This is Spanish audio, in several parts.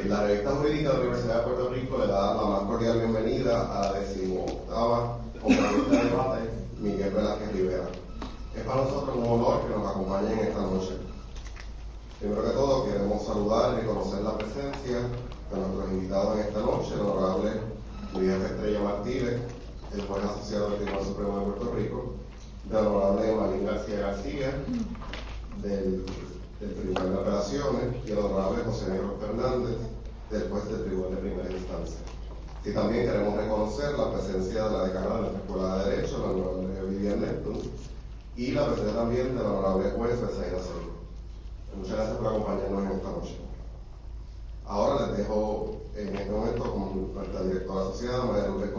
La revista jurídica de la Universidad de Puerto Rico le da la más cordial bienvenida a la 18ª conferencia de debate Miguel Velázquez Rivera. Es para nosotros un honor que nos acompañen esta noche. Primero que todo, queremos saludar y reconocer la presencia de nuestros invitados en esta noche, el honorable Luis F. Estrella Martínez, el juez asociado del Tribunal Supremo de Puerto Rico, del honorable Malín García García, del Tribunal de Apelaciones, y el honorable José Negro Fernández, del juez del Tribunal de Primera Instancia. Y también queremos reconocer la presencia de la decana de nuestra Escuela de Derecho, la honorable Vivian Neptune, y la presencia también del honorable juez Besaida Seco. Muchas gracias por acompañarnos en esta noche. Ahora les dejo en este momento con nuestra directora asociada, María Lourdes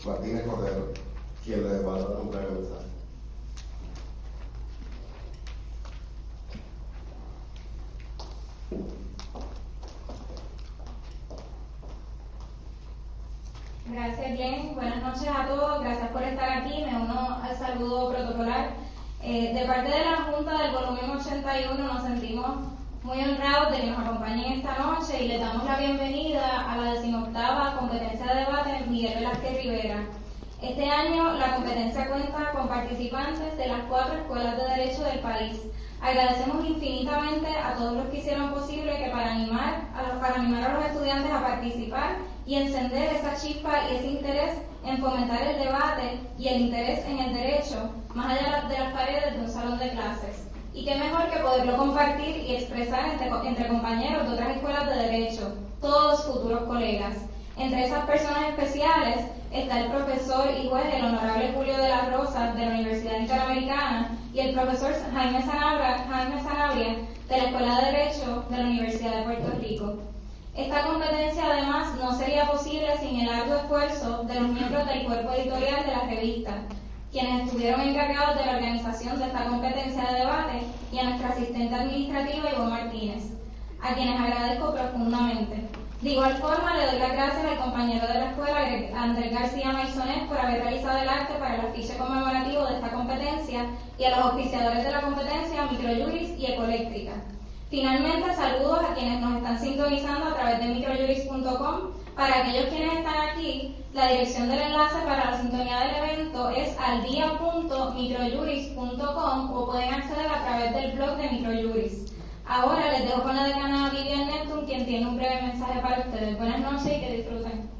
Martínez Cordero, quien les va a dar un breve mensaje. Gracias, Glenn. Buenas noches a todos. Gracias por estar aquí. Me uno al saludo protocolar. De parte de la Junta del Volumen 81 nos sentimos muy honrados de que nos acompañen esta noche y les damos la bienvenida a la 18ª competencia de debate Miguel Velázquez Rivera. Este año la competencia cuenta con participantes de las 4 escuelas de derecho del país. Agradecemos infinitamente a todos los que hicieron posible que para animar a los estudiantes a participar y encender esa chispa y ese interés en fomentar el debate y el interés en el derecho, más allá de las paredes de un salón de clases. Y qué mejor que poderlo compartir y expresar entre compañeros de otras escuelas de derecho, todos futuros colegas. Entre esas personas especiales está el profesor y juez, el honorable Julio de la Rosa, de la Universidad Interamericana, y el profesor Jaime Sanabria, de la Escuela de Derecho de la Universidad de Puerto Rico. Esta competencia, además, no sería posible sin el arduo esfuerzo de los miembros del cuerpo editorial de la revista, quienes estuvieron encargados de la organización de esta competencia de debate, y a nuestra asistente administrativa, Ivonne Martínez, a quienes agradezco profundamente. De igual forma, le doy las gracias al compañero de la escuela, Andrés García Maisonet, por haber realizado el arte para el afiche conmemorativo de esta competencia, y a los auspiciadores de la competencia, Microjuris y Ecoeléctrica. Finalmente, saludos a quienes nos están sintonizando a través de microjuris.com. Para aquellos quienes están aquí, la dirección del enlace para la sintonía del evento es aldia.microjuris.com o pueden acceder a través del blog de Microjuris. Ahora les dejo con la decana Vivian Neptune, quien tiene un breve mensaje para ustedes. Buenas noches y que disfruten.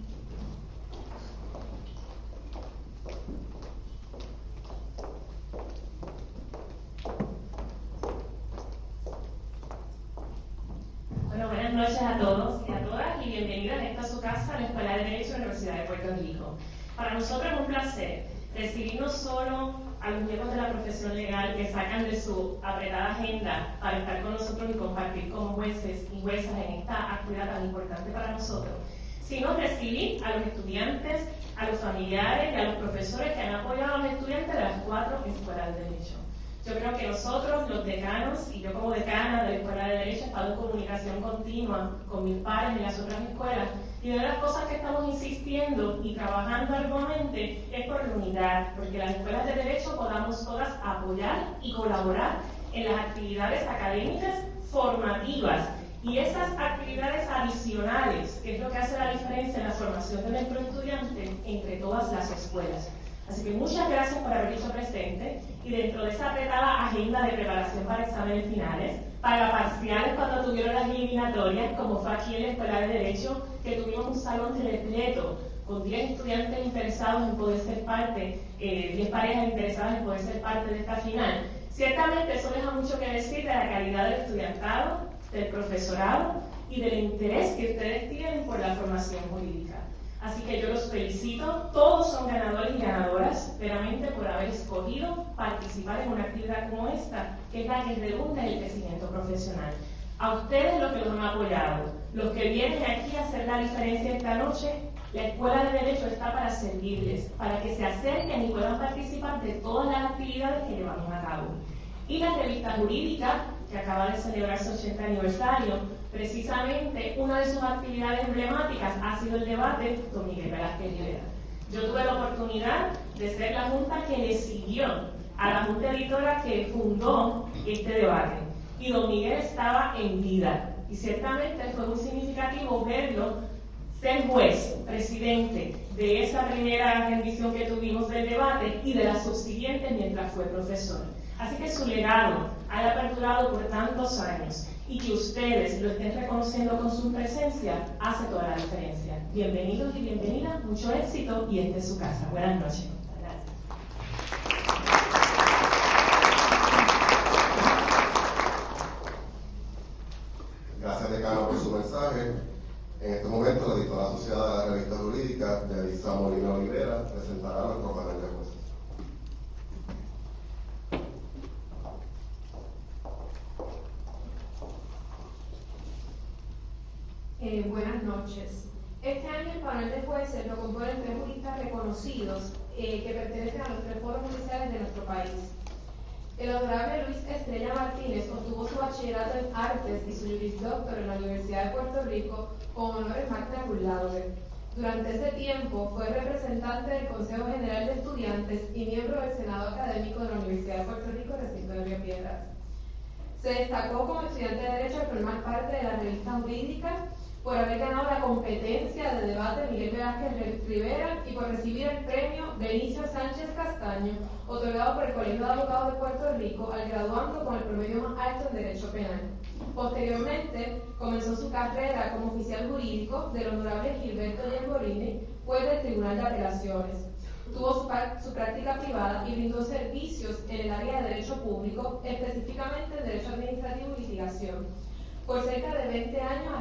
Bueno, buenas noches a todos y a todas y bienvenidos a esta su casa, la Escuela de Derecho de la Universidad de Puerto Rico. Para nosotros es un placer recibir no solo a los miembros de la profesión legal que sacan de su apretada agenda para estar con nosotros y compartir como jueces y juezas en esta actividad tan importante para nosotros, sino recibir a los estudiantes, a los familiares y a los profesores que han apoyado a los estudiantes de las 4 escuelas de derecho. Yo creo que nosotros, los decanos, y yo como decana de la Escuela de Derecho, he estado en comunicación continua con mis pares en las otras escuelas, y una de las cosas que estamos insistiendo y trabajando arduamente es por la unidad, porque las escuelas de Derecho podamos todas apoyar y colaborar en las actividades académicas formativas, y esas actividades adicionales, que es lo que hace la diferencia en la formación de nuestros estudiantes entre todas las escuelas. Así que muchas gracias por haber dicho presente, y dentro de esa apretada agenda de preparación para exámenes finales, para parciales cuando tuvieron las eliminatorias, como fue aquí en la Escuela de Derecho, que tuvimos un salón repleto con 10 estudiantes interesados en poder ser parte, 10 parejas interesadas en poder ser parte de esta final. Ciertamente eso deja mucho que decir de la calidad del estudiantado, del profesorado y del interés que ustedes tienen por la formación jurídica. Así que yo los felicito, todos son ganadores y ganadoras, veramente por haber escogido participar en una actividad como esta, que es la que redunda en el crecimiento profesional. A ustedes los que los han apoyado, los que vienen aquí a hacer la diferencia esta noche, la Escuela de Derecho está para servirles, para que se acerquen y puedan participar de todas las actividades que llevamos a cabo. Y la revista jurídica, que acaba de celebrar su 80 aniversario, precisamente una de sus actividades emblemáticas ha sido el debate con Miguel Velázquez Rivera. Yo tuve la oportunidad de ser la junta que le siguió a la junta editora que fundó este debate, y don Miguel estaba en vida. Y ciertamente fue muy significativo verlo ser juez, presidente de esa primera rendición que tuvimos del debate y de las subsiguientes mientras fue profesor. Así que su legado haya perdurado por tantos años y que ustedes lo estén reconociendo con su presencia hace toda la diferencia. Bienvenidos y bienvenidas, mucho éxito y esta es su casa. Buenas noches. Gracias, decano, por su mensaje. En este momento, la editora asociada de la revista jurídica, Yadisa Molina Olivera, presentará nuestro panel de jueces. Buenas noches. Este año el panel de jueces lo componen 3 juristas reconocidos que pertenecen a los 3 foros judiciales de nuestro país. El honorable Luis Estrella Martínez obtuvo su bachillerato en artes y su juris doctor en la Universidad de Puerto Rico con honores magna cum laude. Durante ese tiempo fue representante del Consejo General de Estudiantes y miembro del Senado Académico de la Universidad de Puerto Rico, recinto de Río Piedras. Se destacó como estudiante de Derecho al formar parte de la revista jurídica, por haber ganado la competencia de debate Miguel Velázquez Rivera y por recibir el premio Benicio Sánchez Castaño, otorgado por el Colegio de Abogados de Puerto Rico al graduando con el promedio más alto en Derecho Penal. Posteriormente, comenzó su carrera como oficial jurídico del honorable Gilberto Gembolini, juez del Tribunal de Apelaciones. Tuvo su práctica privada y brindó servicios en el área de Derecho Público, específicamente en Derecho Administrativo y Litigación. Por cerca de 20 años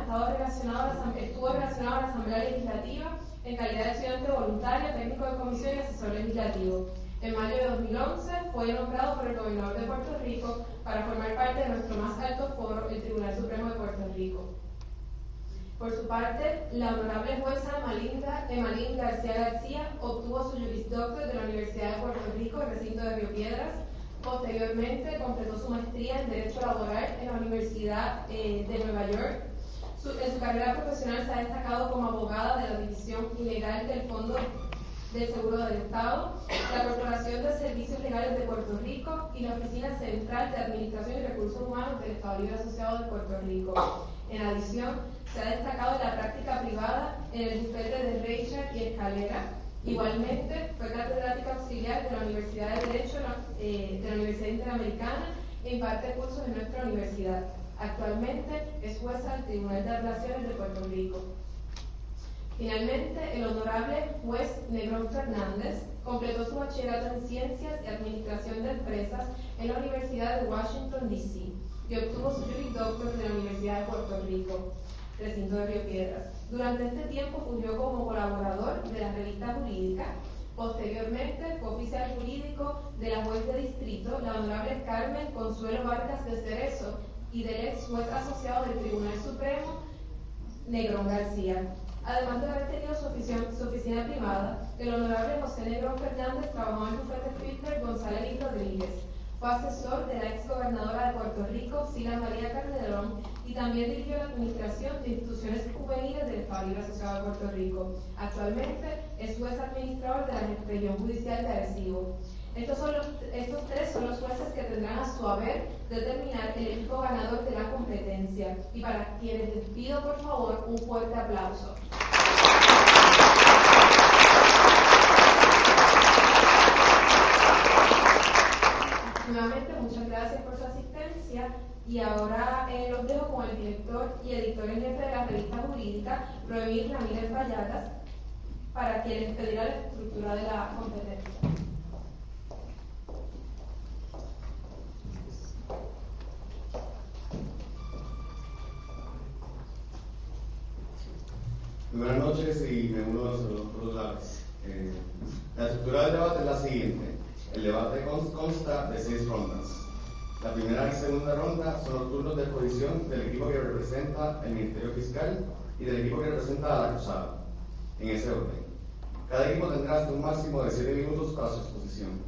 estuvo relacionado a la Asamblea Legislativa en calidad de estudiante voluntario, técnico de comisión y asesor legislativo. En mayo de 2011 fue nombrado por el gobernador de Puerto Rico para formar parte de nuestro más alto foro, el Tribunal Supremo de Puerto Rico. Por su parte, la honorable jueza Emalín García García obtuvo su juris doctor de la Universidad de Puerto Rico, recinto de Río Piedras. Posteriormente completó su maestría en Derecho Laboral en la Universidad de Nueva York. En su carrera profesional se ha destacado como abogada de la División Ilegal del Fondo del Seguro del Estado, la Corporación de Servicios Legales de Puerto Rico y la Oficina Central de Administración y Recursos Humanos del Estado Libre Asociado de Puerto Rico. En adición, se ha destacado en la práctica privada en el bufete de Reichert y Escalera. Igualmente, fue catedrática auxiliar de la Universidad de Derecho de la Universidad Interamericana e imparte cursos en nuestra universidad. Actualmente es jueza del Tribunal de Apelaciones de Puerto Rico. Finalmente, el honorable juez Negrón Fernández completó su bachillerato en Ciencias y Administración de Empresas en la Universidad de Washington, D.C. y obtuvo su juris doctor de la Universidad de Puerto Rico, recinto de Río Piedras. Durante este tiempo fungió como colaborador de la revista jurídica. Posteriormente fue oficial jurídico de la juez de distrito, la honorable Carmen Consuelo Vargas de Cerezo, y del ex juez asociado del Tribunal Supremo, Negrón García. Además de haber tenido su oficina privada, el honorable José Negrón Fernández trabajó en el bufete Filbert González y Rodríguez. Fue asesor de la ex gobernadora de Puerto Rico, Sila María Calderón, y también dirigió la administración de instituciones juveniles del Estado Libre Asociado de Puerto Rico. Actualmente es juez administrador de la región judicial de Arecibo. Estos 3 son los jueces que tendrán a su haber determinar el equipo ganador de la competencia, y para quienes les pido por favor un fuerte aplauso. Nuevamente, muchas gracias por su asistencia y ahora los dejo con el director y editor en jefe de la revista jurídica, Roemir Ramírez Vallagas, para que les pedirá la estructura de la competencia. Buenas noches y me uno a los lados. La estructura del debate es la siguiente. El debate consta de 6 rondas. La primera y segunda ronda son los turnos de exposición del equipo que representa el Ministerio Fiscal y del equipo que representa al acusado, en ese orden. Cada equipo tendrá hasta un máximo de 7 minutos para su exposición.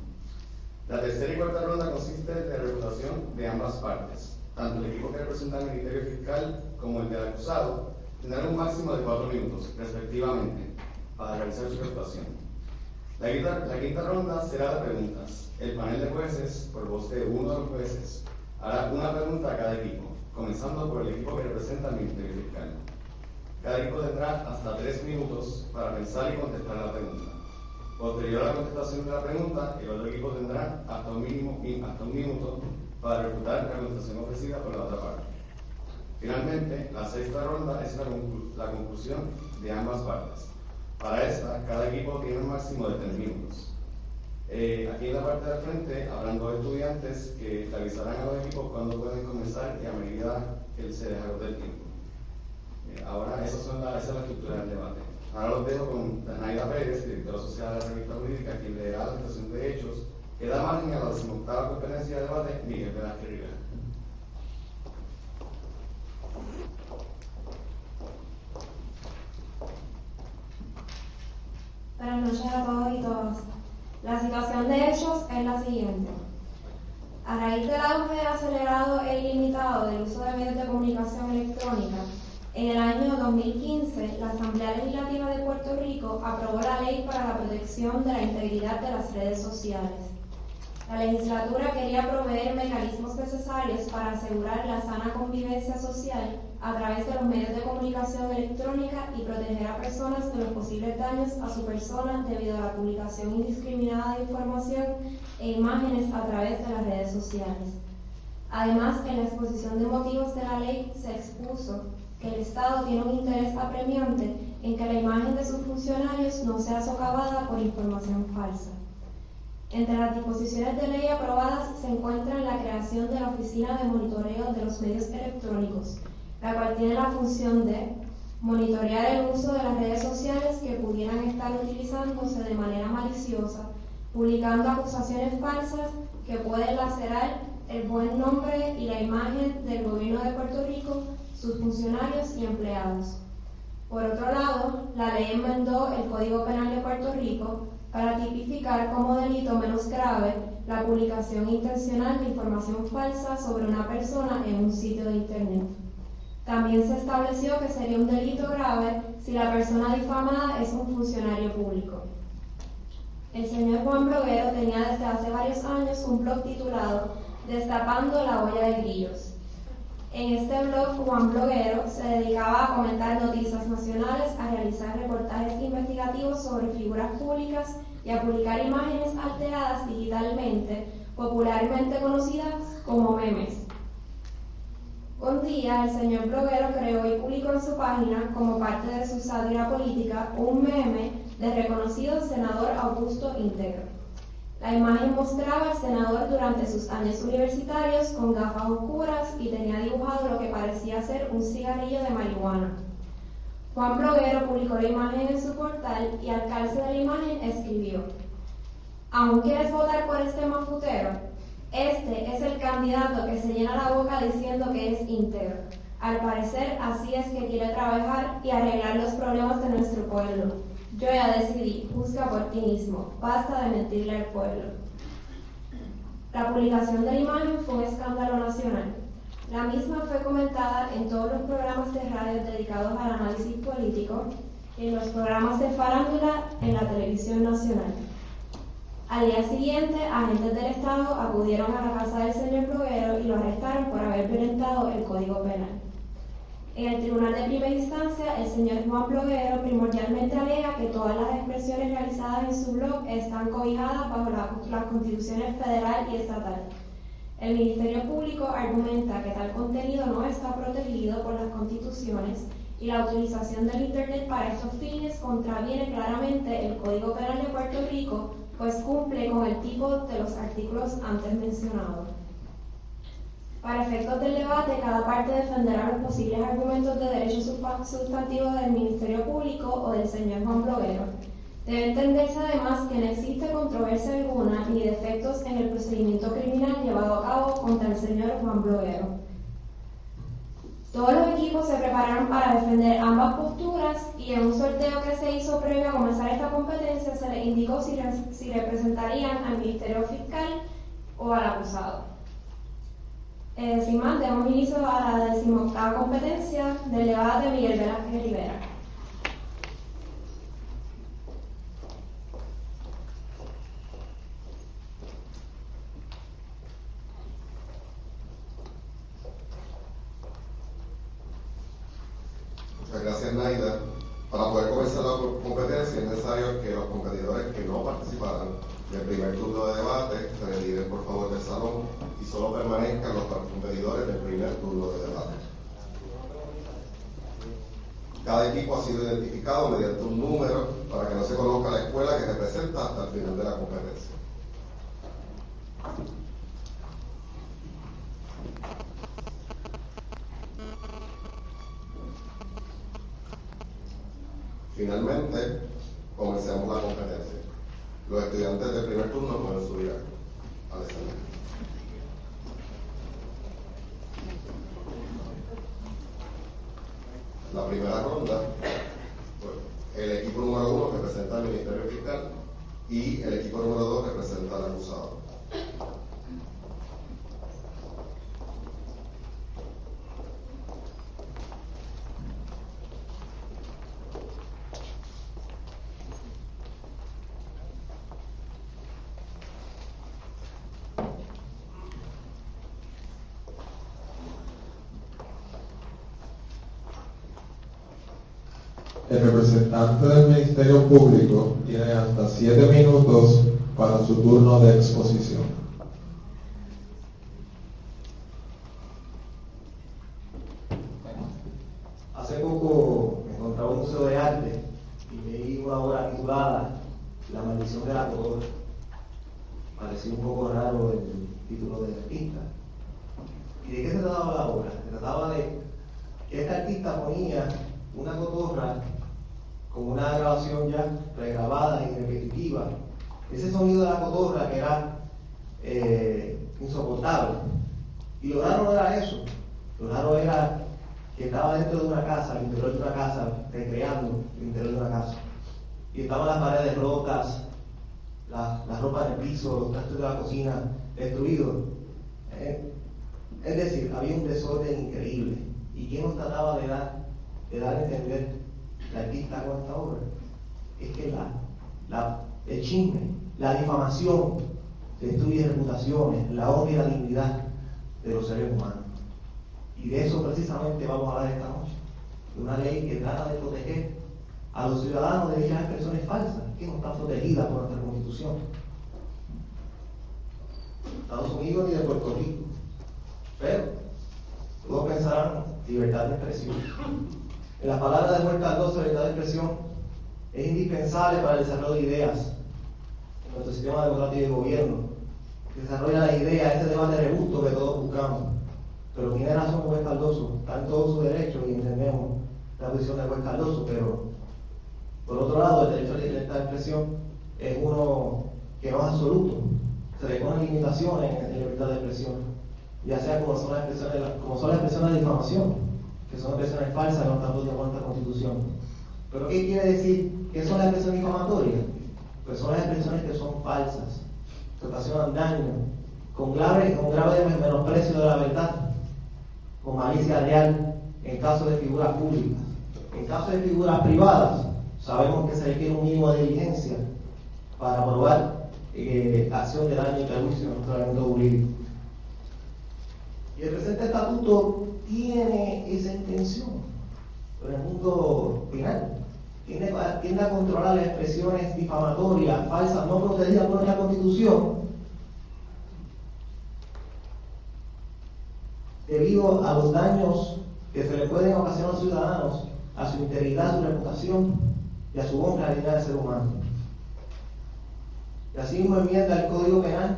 La tercera y cuarta ronda consiste de la reputación de ambas partes. Tanto el equipo que representa al Ministerio Fiscal como el del acusado tendrán un máximo de 4 minutos, respectivamente, para realizar su reputación. La quinta ronda será de preguntas. El panel de jueces, por voz de uno de los jueces, hará una pregunta a cada equipo. comenzando por el equipo que representa al Ministerio Fiscal. Cada equipo tendrá hasta 3 minutos para pensar y contestar la pregunta. Posterior a la contestación de la pregunta, el otro equipo tendrá hasta un minuto para refutar la contestación ofrecida por la otra parte. Finalmente, la sexta ronda es la conclusión de ambas partes. Para esta, cada equipo tiene un máximo de 3 minutos. Aquí en la parte del frente habrán 2 estudiantes que le avisarán a los equipos cuándo pueden comenzar y a medida que se les agote el tiempo. Ahora, esa es la estructura del debate. Ahora los dejo con Danaida Pérez, directora social de la revista jurídica, quien leerá la presentación de hechos que da margen a la 18ª conferencia de debate Miguel Velázquez Rivera. Buenas noches a todos y todas. La situación de hechos es la siguiente. A raíz del auge acelerado e ilimitado del uso de medios de comunicación electrónica, en el año 2015, la Asamblea Legislativa de Puerto Rico aprobó la Ley para la Protección de la Integridad de las Redes Sociales. La legislatura quería proveer mecanismos necesarios para asegurar la sana convivencia social a través de los medios de comunicación electrónica y proteger a personas de los posibles daños a su persona debido a la publicación indiscriminada de información e imágenes a través de las redes sociales. Además, en la exposición de motivos de la ley se expuso que el Estado tiene un interés apremiante en que la imagen de sus funcionarios no sea socavada por información falsa. Entre las disposiciones de ley aprobadas se encuentra la creación de la Oficina de Monitoreo de los Medios Electrónicos, la cual tiene la función de monitorear el uso de las redes sociales que pudieran estar utilizándose de manera maliciosa, publicando acusaciones falsas que pueden lacerar el buen nombre y la imagen del gobierno de Puerto Rico, sus funcionarios y empleados. Por otro lado, la ley enmendó el Código Penal de Puerto Rico para tipificar como delito menos grave la publicación intencional de información falsa sobre una persona en un sitio de Internet. También se estableció que sería un delito grave si la persona difamada es un funcionario público. El señor Juan Bloguero tenía desde hace varios años un blog titulado Destapando la olla de grillos. En este blog, Juan Bloguero se dedicaba a comentar noticias nacionales, a realizar reportajes investigativos sobre figuras públicas y a publicar imágenes alteradas digitalmente, popularmente conocidas como memes. Un día, el señor Bloguero creó y publicó en su página, como parte de su sátira política, un meme del reconocido senador Augusto Íntegro. La imagen mostraba al senador durante sus años universitarios con gafas oscuras y tenía dibujado lo que parecía ser un cigarrillo de marihuana. Juan Bloguero publicó la imagen en su portal y al calce de la imagen escribió: ¿Aún quieres votar por este mafutero? Este es el candidato que se llena la boca diciendo que es íntegro. Al parecer, así es que quiere trabajar y arreglar los problemas de nuestro pueblo. Yo ya decidí, juzga por ti mismo, basta de mentirle al pueblo. La publicación de la imagen fue un escándalo nacional. La misma fue comentada en todos los programas de radio dedicados al análisis político y en los programas de farándula en la televisión nacional. Al día siguiente, agentes del Estado acudieron a la casa del señor Bloguero y lo arrestaron por haber violentado el Código Penal. En el Tribunal de Primera Instancia, el señor Juan Bloguero primordialmente alega que todas las expresiones realizadas en su blog están cobijadas bajo las constituciones federal y estatal. El Ministerio Público argumenta que tal contenido no está protegido por las constituciones y la utilización del Internet para estos fines contraviene claramente el Código Penal de Puerto Rico, pues cumple con el tipo de los artículos antes mencionados. Para efectos del debate, cada parte defenderá los posibles argumentos de derecho sustantivo del Ministerio Público o del señor Juan Bloguero. Debe entenderse además que no existe controversia alguna ni defectos en el procedimiento criminal llevado a cabo contra el señor Juan Bloguero. Todos los equipos se prepararon para defender ambas posturas y en un sorteo que se hizo previo a comenzar esta competencia se les indicó si representarían al Ministerio Fiscal o al acusado. Sin más, damos inicio a la 18ª competencia del debate Miguel Velázquez Rivera. idea. Para poder comenzar la competencia es necesario que los competidores que no participaran del primer turno de debate se retiren por favor del salón y solo permanezcan los competidores del primer turno de debate. Cada equipo ha sido identificado mediante un número para que no se conozca la escuela que representa hasta el final de la competencia. Finalmente, comencemos la competencia. Los estudiantes del primer turno pueden subir al escenario. La primera ronda, el equipo número 1 representa al Ministerio Fiscal y el equipo número 2 representa al acusado. El representante del Ministerio Público tiene hasta 7 minutos para su turno de exposición. Hace poco me encontraba en un museo de arte y leí una obra titulada La maldición de la cotorra. Parecía un poco raro el título del artista. ¿Y de qué se trataba la obra? Se trataba de que este artista ponía una cotorra con una grabación ya pregrabada y repetitiva. Ese sonido de la cotorra que era insoportable. Y lo raro no era eso. Lo raro era que estaba dentro de una casa, al interior de una casa, recreando el interior de una casa. Y estaban las paredes rotas, la ropa en el piso, los trastos de la cocina destruidos. Es decir, había un desorden increíble. ¿Y quién nos trataba de dar a entender el artista con esta obra? Es que el chisme, la difamación destruye reputaciones, la honra y la dignidad de los seres humanos. Y de eso precisamente vamos a hablar esta noche, de una ley que trata de proteger a los ciudadanos de dichas expresiones falsas que no están protegidas por nuestra Constitución. Estados Unidos ni de Puerto Rico. Pero todos pensarán libertad de expresión. En las palabras de Juan Cardoso, libertad de expresión es indispensable para el desarrollo de ideas en nuestro sistema democrático de gobierno. Desarrolla las ideas, ese debate robusto que todos buscamos. Pero tiene razón Juan Cardoso, está en todo su derecho y entendemos la posición de Juan Cardoso, pero por otro lado, el derecho a la libertad de expresión es uno que no es absoluto. Se le ponen limitaciones en la libertad de expresión, ya sea como son las expresiones de difamación, que son expresiones falsas que no están protegidas por nuestra Constitución. ¿Pero qué quiere decir? ¿Qué son las expresiones difamatorias? Pues son las expresiones que son falsas, que ocasionan daño, con grave menosprecio de la verdad, con malicia real en caso de figuras públicas. En caso de figuras privadas, sabemos que se requiere un mínimo de diligencia para probar acción de daño y perjuicio en nuestro ordenamiento jurídico. Y el presente estatuto tiene esa intención, pero en el mundo penal tiende a controlar las expresiones difamatorias, falsas, no protegidas por la Constitución, debido a los daños que se le pueden ocasionar a los ciudadanos, a su integridad, a su reputación y a su honra y dignidad de ser humano. Y así mismo enmienda el Código Penal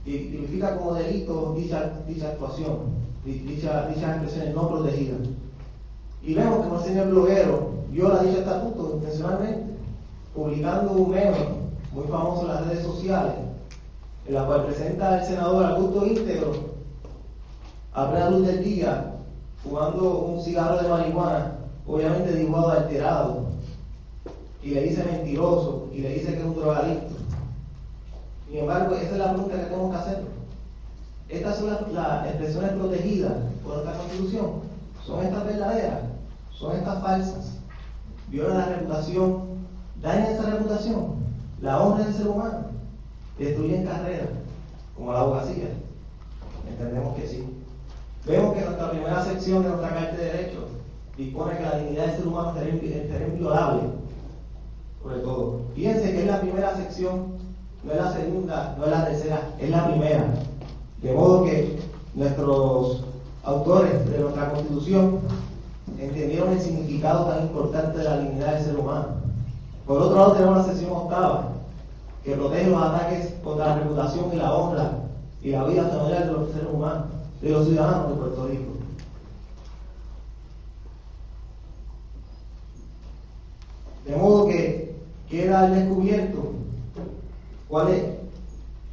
y tipifica como delito dicha actuación, dichas expresiones no protegidas. Y vemos que el señor bloguero viola dicho estatuto intencionalmente, publicando un meme muy famoso en las redes sociales, en la cual presenta al senador Augusto Íntegro a plena luz del día, fumando un cigarro de marihuana, obviamente dibujado alterado, y le dice mentiroso, y le dice que es un drogadicto. Sin embargo, esa es la pregunta que tenemos que hacer. Estas son las expresiones protegidas por nuestra Constitución. ¿Son estas verdaderas? ¿Son estas falsas? ¿Violan la reputación? ¿Dañan esa reputación? ¿La honra del ser humano? ¿Destruyen carreras? Como la abogacía. Entendemos que sí. Vemos que en nuestra primera sección de nuestra Carta de Derechos dispone que la dignidad del ser humano será inviolable, sobre todo. Fíjense que es la primera sección, no es la segunda, no es la tercera, es la primera. De modo que nuestros autores de nuestra Constitución entendieron el significado tan importante de la dignidad del ser humano. Por otro lado, tenemos la sección octava, que protege los ataques contra la reputación y la honra y la vida familiar de los seres humanos, de los ciudadanos de Puerto Rico. De modo que queda al descubierto cuál es,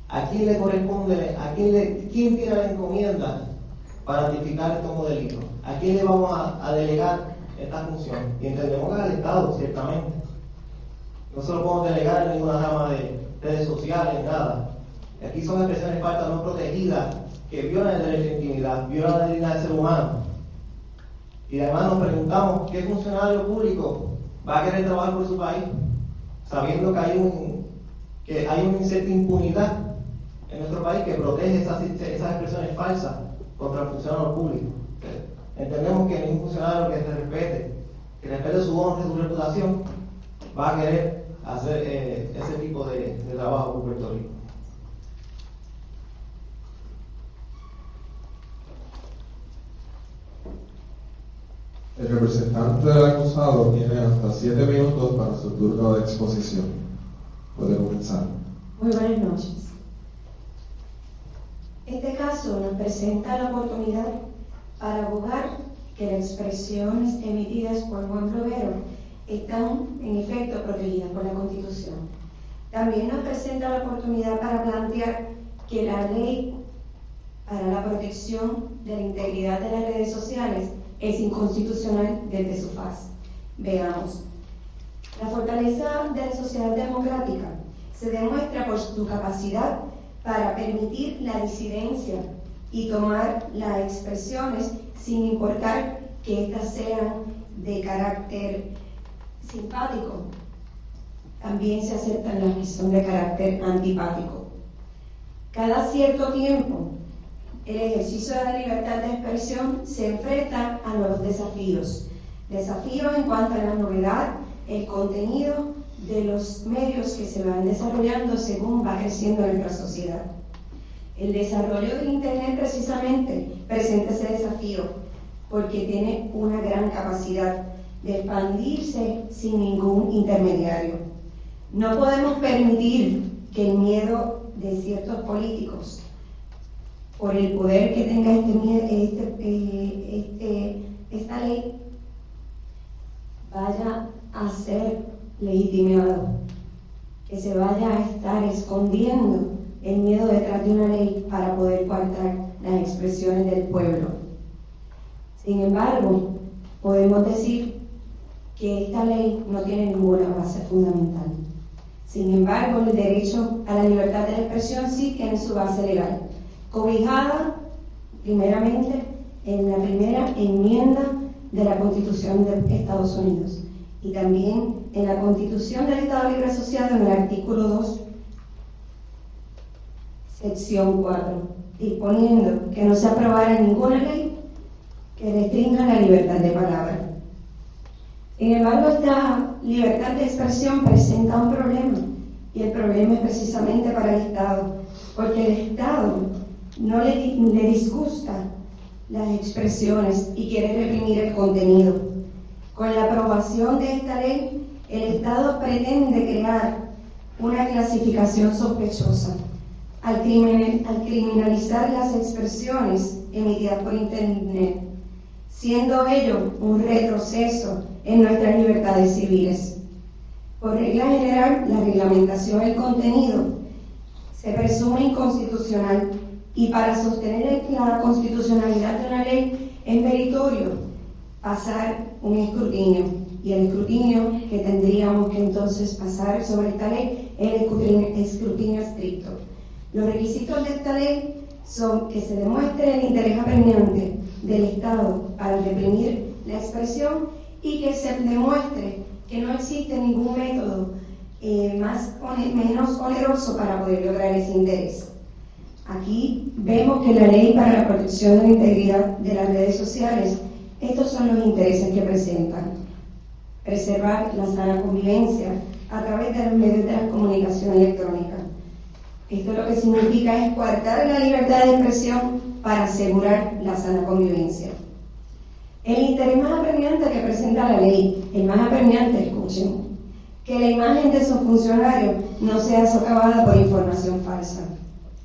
a quién le corresponde, quién tiene la encomienda para tipificar estos modelitos, a quién le vamos a delegar esta función. Y entendemos que es al Estado, ciertamente. No se lo podemos delegar en ninguna rama de redes sociales, nada. Aquí son expresiones falsas no protegidas que violan el derecho de intimidad, violan la dignidad del ser humano. Y además nos preguntamos qué funcionario público va a querer trabajar por su país, sabiendo que hay una cierta impunidad en nuestro país que protege esas expresiones falsas contra el funcionario público. Entendemos que ningún funcionario que respete su honra y su reputación va a querer hacer ese tipo de trabajo por Puerto Rico. El representante del acusado tiene hasta 7 minutos para su turno de exposición. Puede comenzar. Muy buenas noches. Este caso nos presenta la oportunidad para abogar que las expresiones emitidas por Juan Romero están en efecto protegidas por la Constitución. También nos presenta la oportunidad para plantear que la ley para la protección de la integridad de las redes sociales es inconstitucional desde su faz. Veamos. La fortaleza de la sociedad democrática se demuestra por su capacidad para permitir la disidencia y tomar las expresiones sin importar que éstas sean de carácter simpático. También se aceptan las que son de carácter antipático. Cada cierto tiempo, el ejercicio de la libertad de expresión se enfrenta a nuevos desafíos. Desafíos en cuanto a la novedad, el contenido de los medios que se van desarrollando según va creciendo nuestra sociedad. El desarrollo de Internet precisamente presenta ese desafío porque tiene una gran capacidad de expandirse sin ningún intermediario. No podemos permitir que el miedo de ciertos políticos por el poder que tenga esta ley vaya a ser legitimado, que se vaya a estar escondiendo el miedo detrás de una ley para poder coartar las expresiones del pueblo. Sin embargo, podemos decir que esta ley no tiene ninguna base fundamental. Sin embargo, el derecho a la libertad de expresión sí tiene su base legal, cobijada primeramente en la primera enmienda de la Constitución de Estados Unidos y también en la Constitución del Estado Libre Asociado en el artículo 2, sección 4, disponiendo que no se aprobara ninguna ley que restrinja la libertad de palabra. Sin embargo, esta libertad de expresión presenta un problema, y el problema es precisamente para el Estado, porque el Estado no le disgusta las expresiones y quiere reprimir el contenido. Con la aprobación de esta ley, el Estado pretende crear una clasificación sospechosa al criminalizar las expresiones emitidas por Internet, siendo ello un retroceso en nuestras libertades civiles. Por regla general, la reglamentación del contenido se presume inconstitucional y para sostener la constitucionalidad de una ley es meritorio pasar un escrutinio, y el escrutinio que tendríamos que entonces pasar sobre esta ley es el escrutinio estricto. Los requisitos de esta ley son que se demuestre el interés apremiante del Estado para reprimir la expresión y que se demuestre que no existe ningún método menos oneroso para poder lograr ese interés. Aquí vemos que la ley para la protección de la integridad de las redes sociales Estos son los intereses que presentan: preservar la sana convivencia a través de los medios de la comunicación electrónica. Esto lo que significa es coartar la libertad de expresión para asegurar la sana convivencia. El interés más apremiante que presenta la ley, el más apremiante, escuchen, que la imagen de sus funcionarios no sea socavada por información falsa.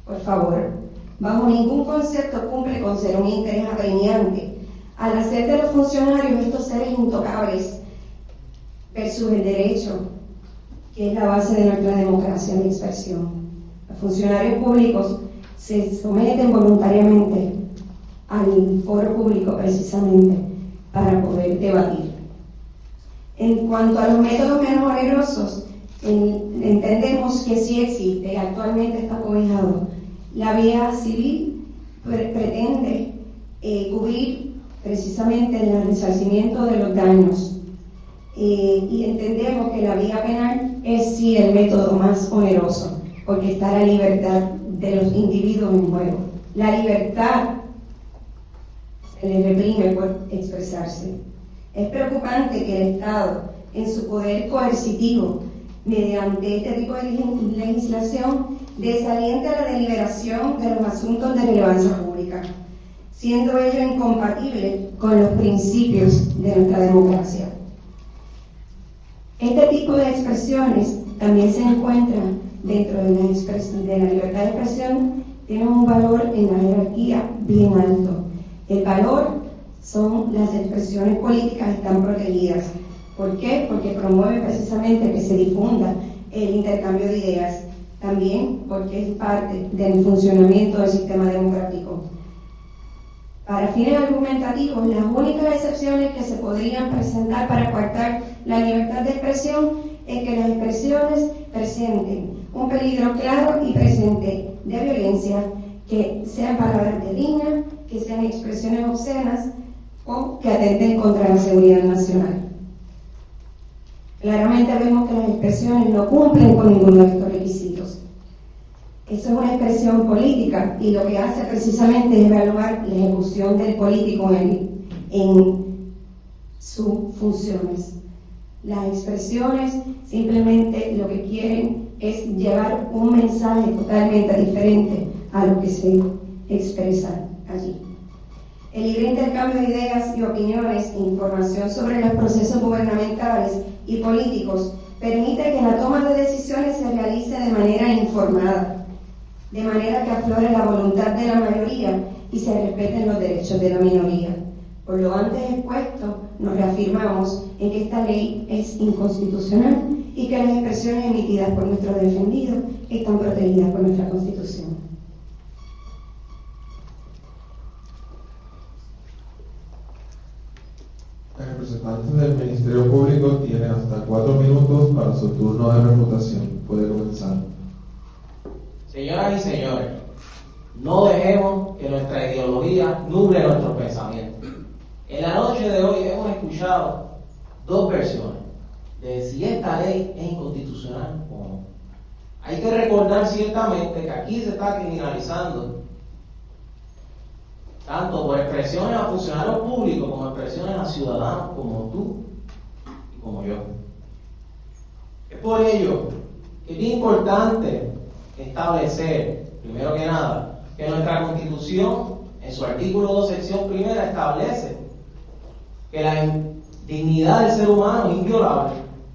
Por favor, bajo ningún concepto cumple con ser un interés apremiante al hacer de los funcionarios estos seres intocables versus el derecho, que es la base de nuestra democracia de expresión. Los funcionarios públicos se someten voluntariamente al foro público precisamente para poder debatir. En cuanto a los métodos menos onerosos, entendemos que sí existe y actualmente está cobijado. La vía civil pretende cubrir precisamente el resarcimiento de los daños y entendemos que la vía penal es sí el método más oneroso, porque está la libertad de los individuos en juego. La libertad se les reprime por expresarse. Es preocupante que el Estado, en su poder coercitivo, mediante este tipo de legislación, desaliente a la deliberación de los asuntos de relevancia pública, siendo ello incompatible con los principios de nuestra democracia. Este tipo de expresiones también se encuentran dentro de la libertad de expresión, tienen un valor en la jerarquía bien alto. El valor son las expresiones políticas que están protegidas. ¿Por qué? Porque promueve precisamente que se difunda el intercambio de ideas. También porque es parte del funcionamiento del sistema democrático. Para fines argumentativos, las únicas excepciones que se podrían presentar para coartar la libertad de expresión es que las expresiones presenten un peligro claro y presente de violencia, que sean palabras de riña, que sean expresiones obscenas o que atenten contra la seguridad nacional. Claramente vemos que las expresiones no cumplen con ninguno de estos requisitos. Eso es una expresión política y lo que hace precisamente es evaluar la ejecución del político en sus funciones. Las expresiones simplemente lo que quieren es llevar un mensaje totalmente diferente a lo que se expresa allí. El libre intercambio de ideas y opiniones e información sobre los procesos gubernamentales y políticos permite que la toma de decisiones se realice de manera informada, de manera que aflore la voluntad de la mayoría y se respeten los derechos de la minoría. Por lo antes expuesto, nos reafirmamos en que esta ley es inconstitucional y que las expresiones emitidas por nuestros defendidos están protegidas por nuestra Constitución. El representante del Ministerio Público tiene hasta 4 minutos para su turno de refutación. Puede comenzar. Señoras y señores, no dejemos que nuestra ideología nuble nuestros pensamientos. En la noche de hoy hemos escuchado dos versiones de si esta ley es inconstitucional o no. Hay que recordar ciertamente que aquí se está criminalizando tanto por expresiones a funcionarios públicos como expresiones a ciudadanos como tú y como yo. Es por ello que es bien importante establecer, primero que nada, que nuestra Constitución, en su artículo 2, sección primera, establece que la dignidad del ser humano es inviolable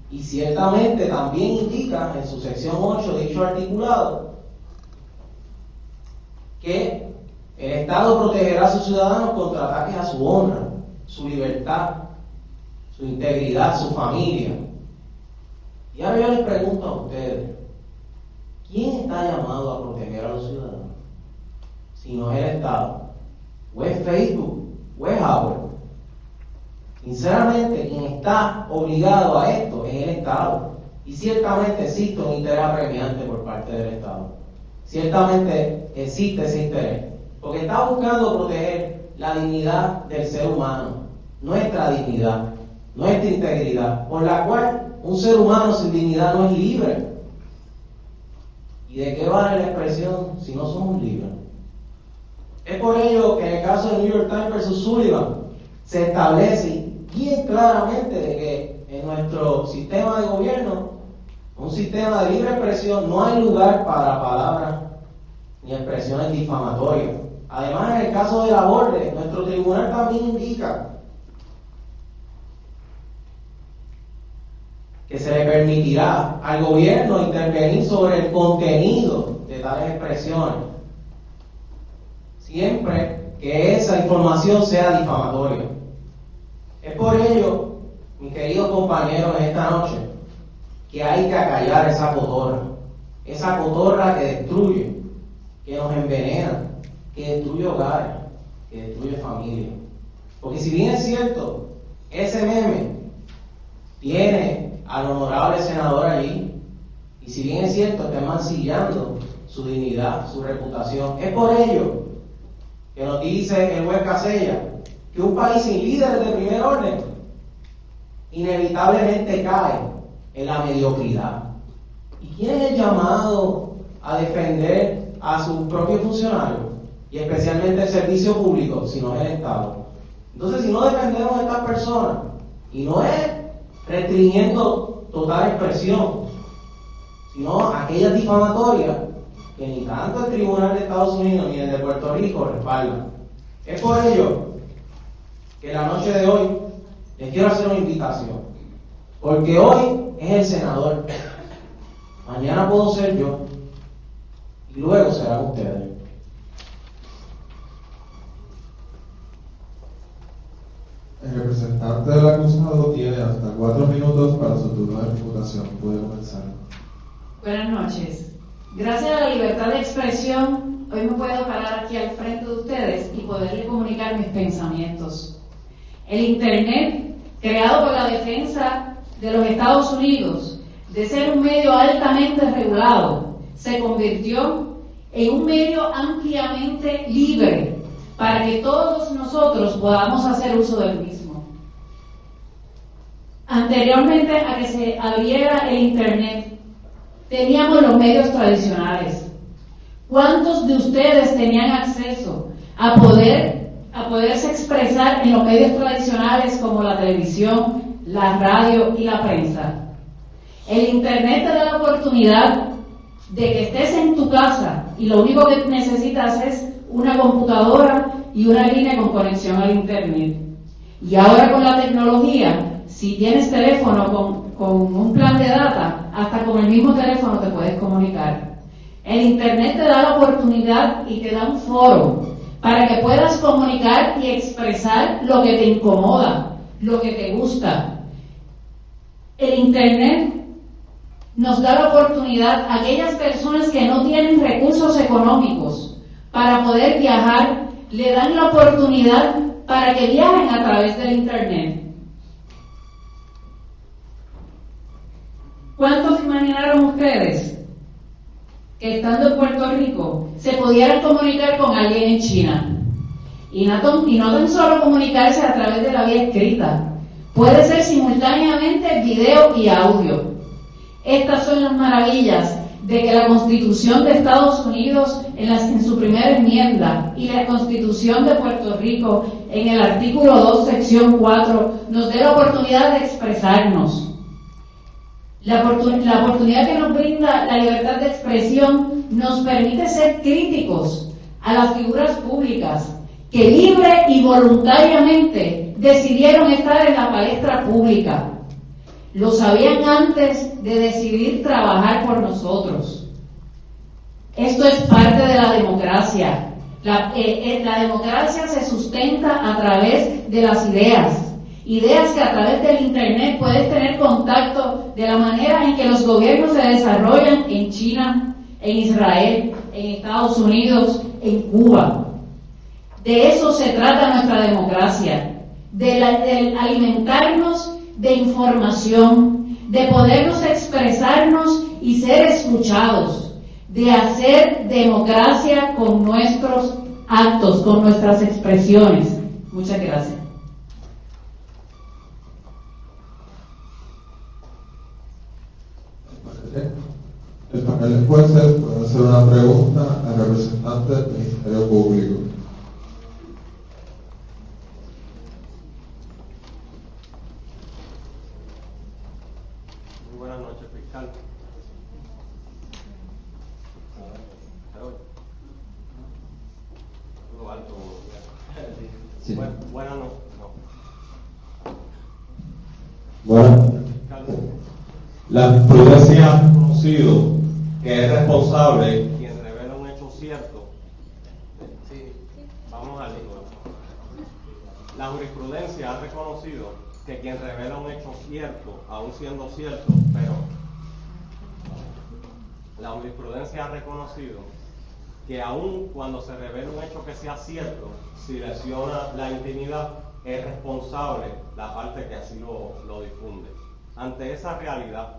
y ciertamente también indica en su sección 8 de dicho articulado que el Estado protegerá a sus ciudadanos contra ataques a su honra, su libertad, su integridad, su familia. Y ahora yo les pregunto a ustedes, ¿quién está llamado a proteger a los ciudadanos? Si no es el Estado, o es Facebook, o es Apple. Sinceramente, quien está obligado a esto es el Estado. Y ciertamente existe un interés apremiante por parte del Estado. Ciertamente existe ese interés. Porque está buscando proteger la dignidad del ser humano, nuestra dignidad, nuestra integridad, por la cual un ser humano sin dignidad no es libre. ¿Y de qué vale la expresión si no somos libres? Es por ello que en el caso de New York Times versus Sullivan se establece bien claramente de que en nuestro sistema de gobierno, un sistema de libre expresión, no hay lugar para palabras ni expresiones difamatorias. Además, en el caso de la Borde, nuestro tribunal también indica que se le permitirá al gobierno intervenir sobre el contenido de tales expresiones, siempre que esa información sea difamatoria. Es por ello, mis queridos compañeros, en esta noche, que hay que acallar esa cotorra que destruye, que nos envenena, que destruye hogares, que destruye familias. Porque si bien es cierto, ese meme tiene al honorable senador allí, y si bien es cierto, está mancillando su dignidad, su reputación, es por ello que nos dice el juez Casella que un país sin líderes de primer orden inevitablemente cae en la mediocridad. ¿Y quién es el llamado a defender a sus propios funcionarios? Y especialmente el servicio público, si no es el Estado. Entonces, si no defendemos a estas personas, y no es restringiendo total expresión, sino aquellas difamatorias que ni tanto el Tribunal de Estados Unidos ni el de Puerto Rico respaldan. Es por ello que la noche de hoy les quiero hacer una invitación, porque hoy es el senador, mañana puedo ser yo, y luego serán ustedes. El representante del acusado tiene hasta 4 minutos para su turno de refutación. Puede comenzar. Buenas noches. Gracias a la libertad de expresión, hoy me puedo parar aquí al frente de ustedes y poderles comunicar mis pensamientos. El Internet, creado por la defensa de los Estados Unidos, de ser un medio altamente regulado, se convirtió en un medio ampliamente libre para que todos nosotros podamos hacer uso del mismo. Anteriormente a que se abriera el Internet, teníamos los medios tradicionales. ¿Cuántos de ustedes tenían acceso a poderse expresar en los medios tradicionales como la televisión, la radio y la prensa? El Internet te da la oportunidad de que estés en tu casa y lo único que necesitas es una computadora y una línea con conexión al Internet. Y ahora con la tecnología, si tienes teléfono con un plan de data, hasta con el mismo teléfono te puedes comunicar. El Internet te da la oportunidad y te da un foro para que puedas comunicar y expresar lo que te incomoda, lo que te gusta. El Internet nos da la oportunidad a aquellas personas que no tienen recursos económicos para poder viajar, le dan la oportunidad para que viajen a través del Internet. ¿Cuántos imaginaron ustedes que estando en Puerto Rico se pudieran comunicar con alguien en China? Y no tan solo comunicarse a través de la vía escrita, puede ser simultáneamente video y audio. Estas son las maravillas de que la Constitución de Estados Unidos en su primera enmienda y la Constitución de Puerto Rico en el artículo 2, sección 4, nos dé la oportunidad de expresarnos. La oportunidad que nos brinda la libertad de expresión nos permite ser críticos a las figuras públicas que libre y voluntariamente decidieron estar en la palestra pública. Lo sabían antes de decidir trabajar por nosotros. Esto es parte de la democracia. La democracia se sustenta a través de las ideas. Ideas que a través del Internet puedes tener contacto de la manera en que los gobiernos se desarrollan en China, en Israel, en Estados Unidos, en Cuba. De eso se trata nuestra democracia, de alimentarnos de información, de podernos expresarnos y ser escuchados, de hacer democracia con nuestros actos, con nuestras expresiones. Muchas gracias. El panel de jueces puede hacer una pregunta al representante del Ministerio Público. Muy buenas noches, fiscal. Todo alto. Sí. Buenas noches. Bueno, la jurisprudencia ha conocido que es responsable Quien revela un hecho cierto. Sí. Vamos al lío. La jurisprudencia ha reconocido que quien revela un hecho cierto, aún siendo cierto, pero la jurisprudencia ha reconocido que aún cuando se revela un hecho que sea cierto, si lesiona la intimidad, es responsable la parte que así lo difunde. Ante esa realidad,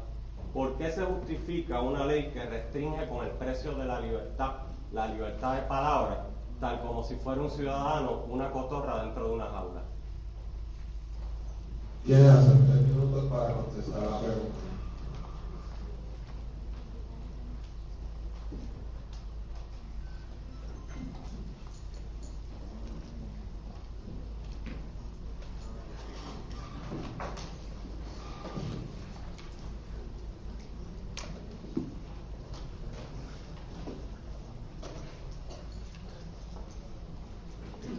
¿por qué se justifica una ley que restringe con el precio de la libertad de palabra, tal como si fuera un ciudadano una cotorra dentro de una jaula? Tiene hasta 3 minutos para contestar la pregunta.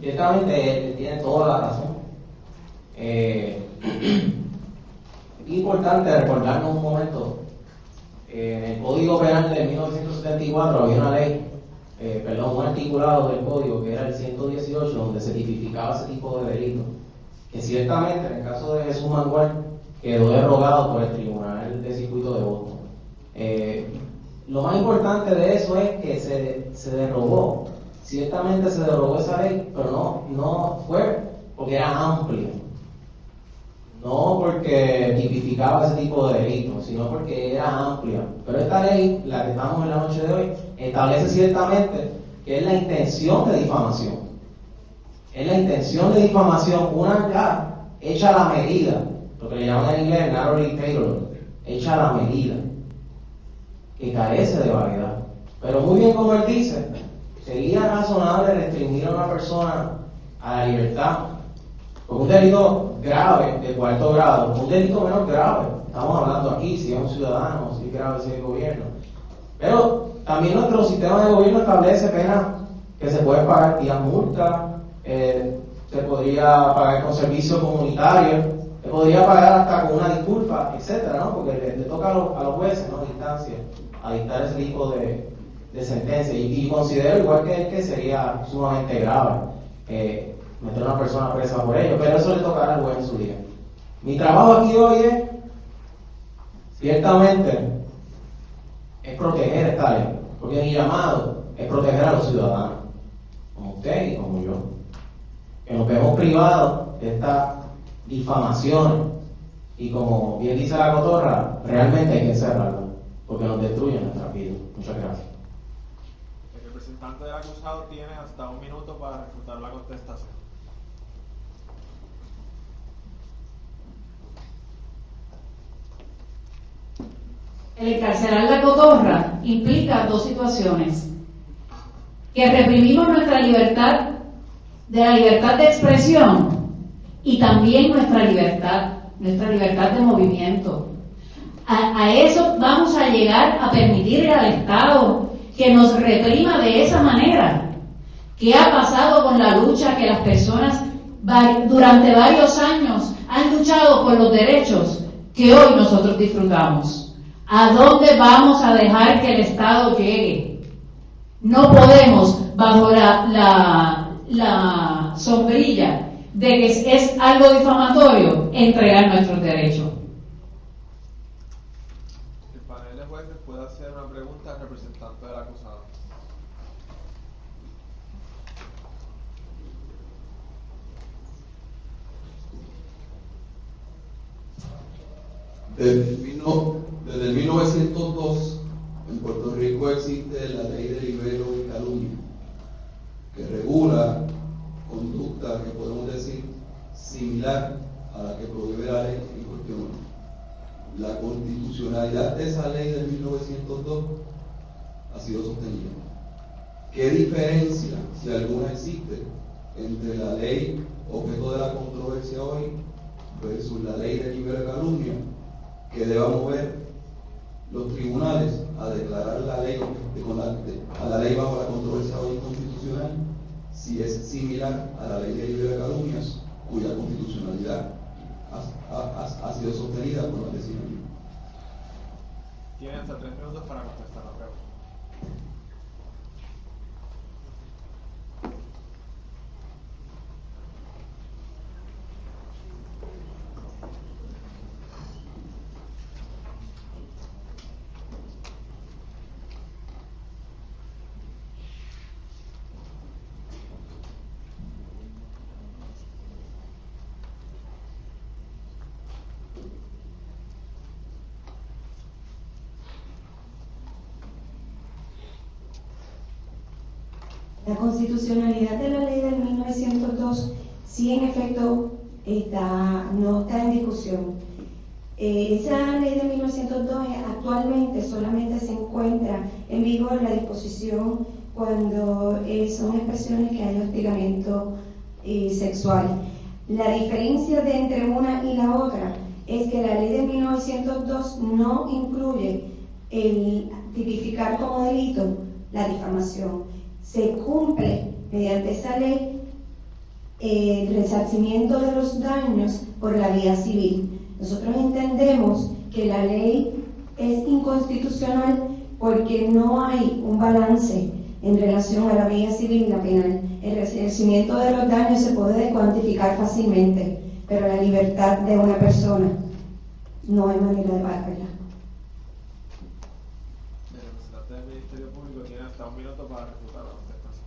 Ciertamente él tiene toda la razón. Es importante recordarnos un momento. En el Código Penal de 1974 había una ley, un articulado del Código que era el 118, donde se tipificaba ese tipo de delitos. Que ciertamente en el caso de Jesús Mangual quedó derogado por el Tribunal de Circuito de Boston. Lo más importante de eso es que se derogó. Ciertamente se derogó esa ley, pero no fue porque era amplia, no porque tipificaba ese tipo de delitos, sino porque era amplia. Pero esta ley, la que estamos en la noche de hoy, establece ciertamente que es la intención de difamación. Es la intención de difamación, una ya hecha a la medida, lo que le llaman en inglés narrowly tailored, hecha a la medida, que carece de validad. Pero muy bien, como él dice, ¿sería razonable restringir a una persona a la libertad? Porque un delito grave de 4º grado, un delito menos grave, estamos hablando aquí, si es un ciudadano, si es grave, si es el gobierno. Pero también nuestro sistema de gobierno establece penas que se pueden pagar vía multa, se podría pagar con servicio comunitario, se podría pagar hasta con una disculpa, etcétera, ¿no? Porque le toca a los jueces, ¿no? Instancia, a dictar ese tipo de sentencia, y considero igual que sería sumamente grave meter a una persona presa por ello, pero eso le tocará al juez en su día. Mi trabajo aquí hoy es, ciertamente, es proteger esta ley, porque mi llamado es proteger a los ciudadanos, como usted y como yo, que nos vemos privados de estas difamaciones, y como bien dice la cotorra, realmente hay que cerrarla, porque nos destruyen nuestra vida. Muchas gracias. El representante del acusado tiene hasta 1 minuto para refutar la contestación. El encarcelar la cotorra implica 2 situaciones: que reprimimos nuestra libertad, de la libertad de expresión, y también nuestra libertad de movimiento. A eso vamos a llegar a permitirle al Estado que nos reprima de esa manera. ¿Qué ha pasado con la lucha que las personas durante varios años han luchado por los derechos que hoy nosotros disfrutamos? ¿A dónde vamos a dejar que el Estado llegue? No podemos, bajo la sombrilla de que es algo difamatorio, entregar nuestros derechos. El panel de jueces puede hacer una pregunta al representante del acusado. Desde el 1902 en Puerto Rico existe la ley de libelo y calumnia, que regula conducta que podemos decir similar a la que prohíbe la ley en cuestión. La constitucionalidad de esa ley del 1902 ha sido sostenida. ¿Qué diferencia, si alguna existe, entre la ley objeto de la controversia hoy versus la ley de libelo y calumnia, que deba mover los tribunales a declarar la ley a la ley bajo la controversia inconstitucional si es similar a la ley de libelo de calumnias, cuya constitucionalidad ha sido sostenida por la vecina. Tiene hasta 3 minutos para contestar la pregunta. La constitucionalidad de la ley del 1902 sí en efecto no está en discusión. Esa ley de 1902 actualmente solamente se encuentra en vigor la disposición cuando son expresiones que hay hostigamiento sexual. La diferencia entre una y la otra es que la ley de 1902 no incluye el tipificar como delito la difamación. Se cumple mediante esa ley el resarcimiento de los daños por la vía civil. Nosotros entendemos que la ley es inconstitucional porque no hay un balance en relación a la vía civil y la penal. El resarcimiento de los daños se puede cuantificar fácilmente, pero la libertad de una persona no hay manera de pagarla. El representante del Ministerio Público tiene hasta 1 minuto para refutar la contestación.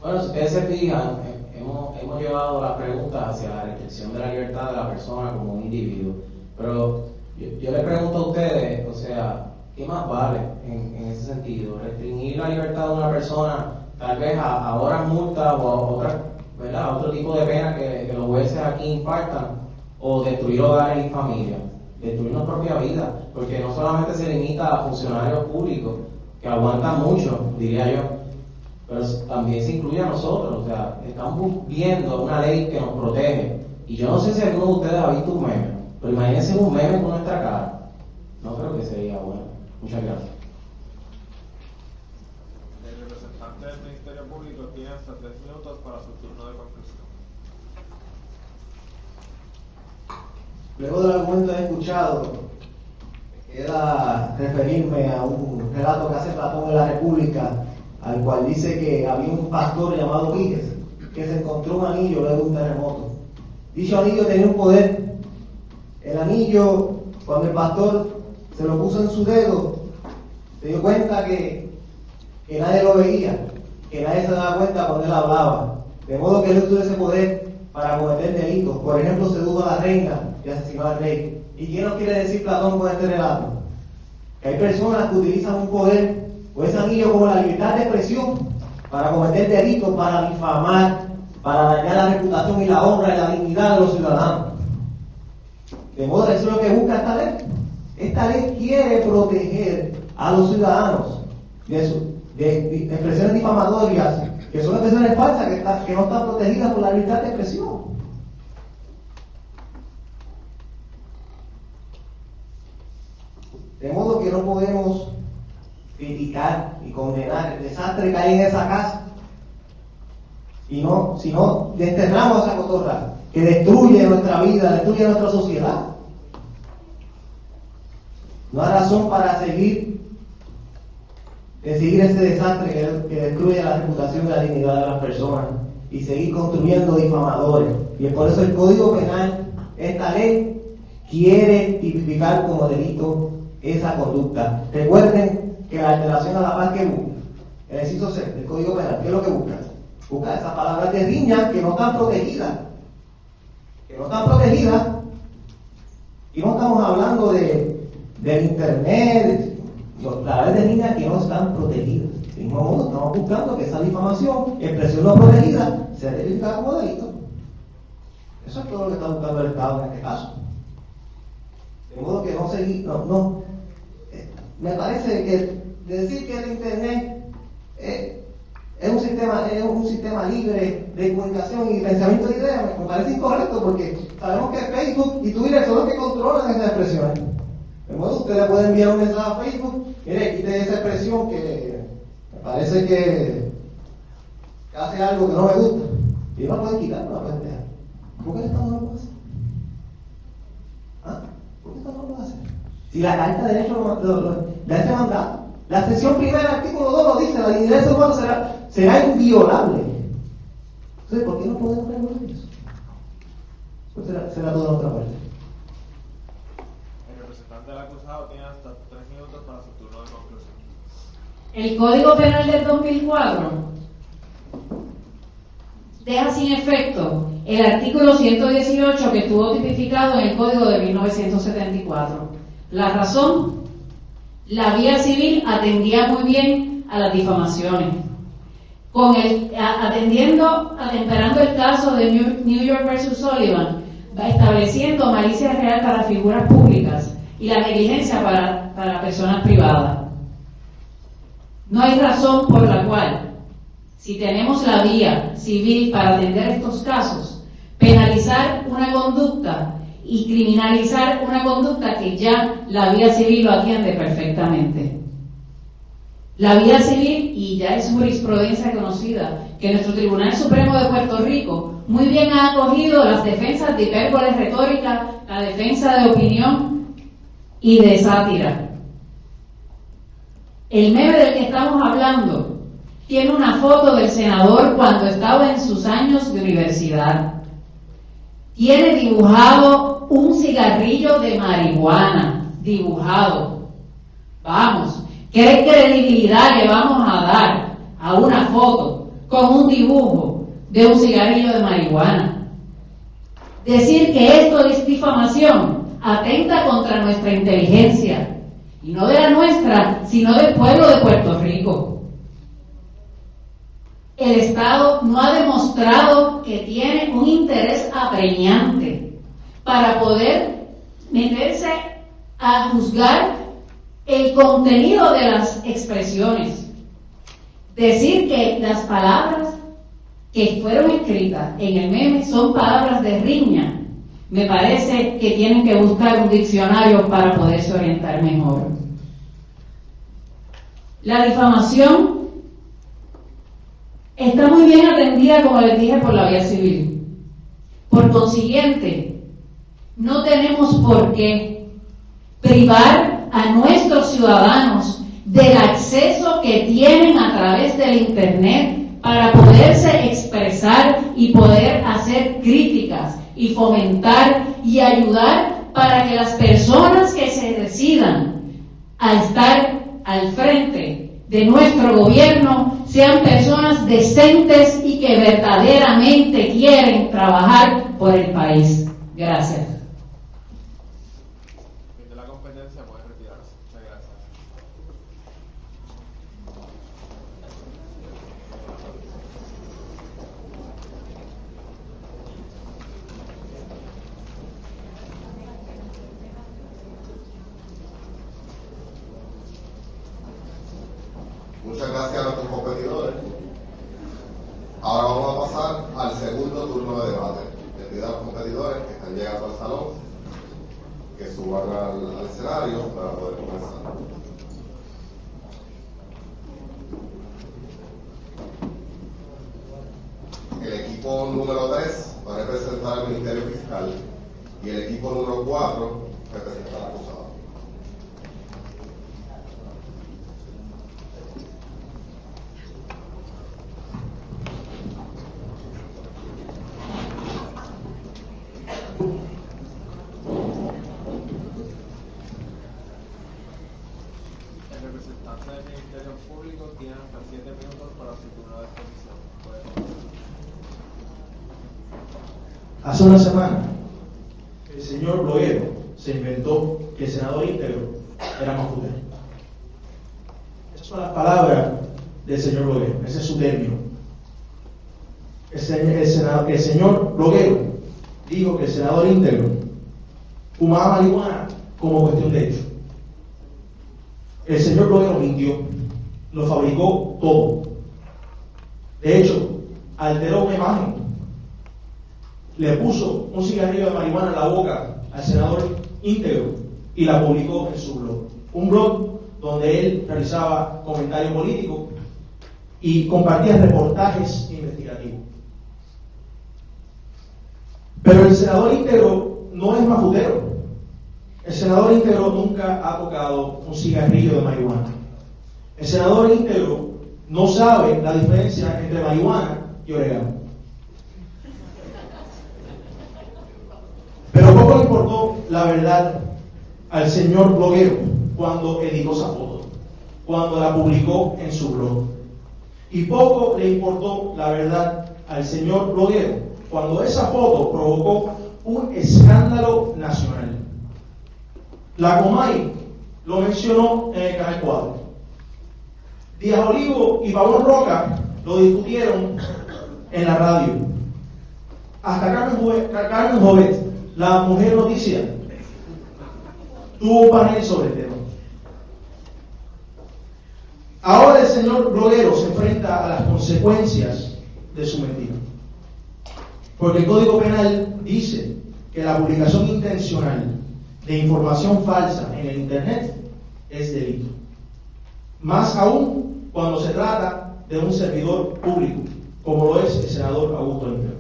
Bueno, si ustedes se fijan, hemos llevado la pregunta hacia la restricción de la libertad de la persona como un individuo. Pero yo les pregunto a ustedes, o sea, ¿qué más vale en ese sentido? ¿Restringir la libertad de una persona tal vez a horas multas o a otro tipo de pena que los jueces aquí impartan? ¿O destruir hogares y familias? Destruir nuestra propia vida, porque no solamente se limita a funcionarios públicos, que aguantan mucho, diría yo, pero también se incluye a nosotros. O sea, estamos viendo una ley que nos protege, y yo no sé si alguno de ustedes ha visto un meme, pero imagínense un meme con nuestra cara. No creo que sería bueno. Muchas gracias. El representante del Ministerio Público tiene hasta 3 minutos para su turno de conclusión. Luego del argumento escuchado, queda referirme a un relato que hace Platón en la República, al cual dice que había un pastor llamado Víquez que se encontró un anillo luego de un terremoto. Dicho anillo tenía un poder. El anillo, cuando el pastor se lo puso en su dedo, se dio cuenta que nadie lo veía, que nadie se daba cuenta cuando él hablaba. De modo que él tuvo ese poder para cometer delitos. Por ejemplo, sedujo a la reina y asesinó al rey. ¿Y qué nos quiere decir Platón con este relato? Que hay personas que utilizan un poder o ese anillo como la libertad de expresión para cometer delitos, para difamar, para dañar la reputación y la honra y la dignidad de los ciudadanos. De modo que eso es lo que busca esta ley. Esta ley quiere proteger a los ciudadanos de expresiones difamatorias, que son expresiones falsas, que no están protegidas por la libertad de expresión. De modo que no podemos criticar y condenar el desastre que hay en esa casa, si no desterramos a esa cotorra que destruye nuestra vida, destruye nuestra sociedad. No hay razón para seguir ese desastre que destruye la reputación y la dignidad de las personas y seguir construyendo difamadores. Y es por eso el Código Penal, esta ley, quiere tipificar como delito esa conducta. Recuerden que la alteración a la paz que busca, el inciso C del Código Penal, ¿qué es lo que busca? Busca esas palabras de riña que no están protegidas. Que no están protegidas. Y no estamos hablando del internet, las palabras de riña que no están protegidas. De mismo modo, estamos buscando que esa difamación, expresión no protegida, sea tipificada como delito. Eso es todo lo que está buscando el Estado en este caso. De modo que me parece que decir que el internet es es un sistema libre de comunicación y pensamiento de ideas, me parece incorrecto porque sabemos que Facebook y Twitter son los que controlan esas expresiones. De modo, usted le puede enviar un mensaje a Facebook, mire, quite esa expresión que me parece que hace algo que no me gusta. Y no la pueden quitar, no la pueden dejar. ¿Por qué el Estado no lo puede hacer? ¿Ah? ¿Por qué el Estado no lo puede hacer? Si la Carta de Derecho da ese mandato. La sección primera, artículo 2 lo dice, la dignidad del ser humano será inviolable. Entonces, ¿por qué no podemos regular eso? Pues será toda otra parte. El representante del acusado tiene hasta 3 minutos para su turno de conclusión. El Código Penal del 2004 deja sin efecto el artículo 118 que estuvo tipificado en el Código de 1974. La razón: la vía civil atendía muy bien a las difamaciones. Atemperando el caso de New York versus Sullivan, estableciendo malicia real para figuras públicas y la negligencia para personas privadas. No hay razón por la cual, si tenemos la vía civil para atender estos casos, penalizar una conducta y criminalizar una conducta que ya la vía civil lo atiende perfectamente. La vía civil, y ya es jurisprudencia conocida, que nuestro Tribunal Supremo de Puerto Rico muy bien ha acogido las defensas de hipérbole retórica, la defensa de opinión y de sátira. El meme del que estamos hablando tiene una foto del senador cuando estaba en sus años de universidad. Tiene dibujado un cigarrillo de marihuana, dibujado. Vamos, ¿qué credibilidad le vamos a dar a una foto con un dibujo de un cigarrillo de marihuana? Decir que esto es difamación atenta contra nuestra inteligencia, y no de la nuestra, sino del pueblo de Puerto Rico. El Estado no ha demostrado que tiene un interés apremiante para poder meterse a juzgar el contenido de las expresiones. Decir que las palabras que fueron escritas en el meme son palabras de riña, me parece que tienen que buscar un diccionario para poderse orientar mejor. La difamación está muy bien atendida, como les dije, por la vía civil. Por consiguiente, no tenemos por qué privar a nuestros ciudadanos del acceso que tienen a través del Internet para poderse expresar y poder hacer críticas y fomentar y ayudar para que las personas que se decidan a estar al frente de nuestro gobierno sean personas decentes y que verdaderamente quieren trabajar por el país. Gracias. Fin de la competencia, puede retirarse. Muchas gracias. Muchas gracias a nuestros competidores. Ahora vamos a pasar al segundo turno de debate. Les pido a los competidores que están llegando al salón que suban al escenario para poder comenzar. El equipo número 3 va a representar al Ministerio Fiscal y el equipo número 4 representa al acusado. El representante del Ministerio Público tiene hasta 7 minutos para su turno de exposición. Hace una semana, el señor bloguero se inventó que el senador íntegro era Mafutero. Esas son las palabras del señor bloguero, ese es su término. El señor bloguero dijo que el senador íntegro fumaba marihuana como cuestión de hecho. El señor bloguero mintió, lo fabricó todo. De hecho, alteró una imagen, le puso un cigarrillo de marihuana en la boca al senador íntegro y la publicó en su blog. Un blog donde él realizaba comentarios políticos y compartía reportajes investigativos. Pero el senador íntegro no es mafutero. El senador íntegro nunca ha tocado un cigarrillo de marihuana. El senador íntegro no sabe la diferencia entre marihuana y orégano. Pero poco le importó la verdad al señor bloguero cuando editó esa foto, cuando la publicó en su blog. Y poco le importó la verdad al señor bloguero cuando esa foto provocó un escándalo nacional. La Comay lo mencionó en el Canal 4. Díaz Olivo y Pavón Roca lo discutieron en la radio. Hasta Carmen Jovet, la Mujer Noticia, tuvo un panel sobre el tema. Ahora el señor bloguero se enfrenta a las consecuencias de su mentira. Porque el Código Penal dice que la publicación intencional de información falsa en el Internet es delito. Más aún cuando se trata de un servidor público, como lo es el senador Augusto Íntegro.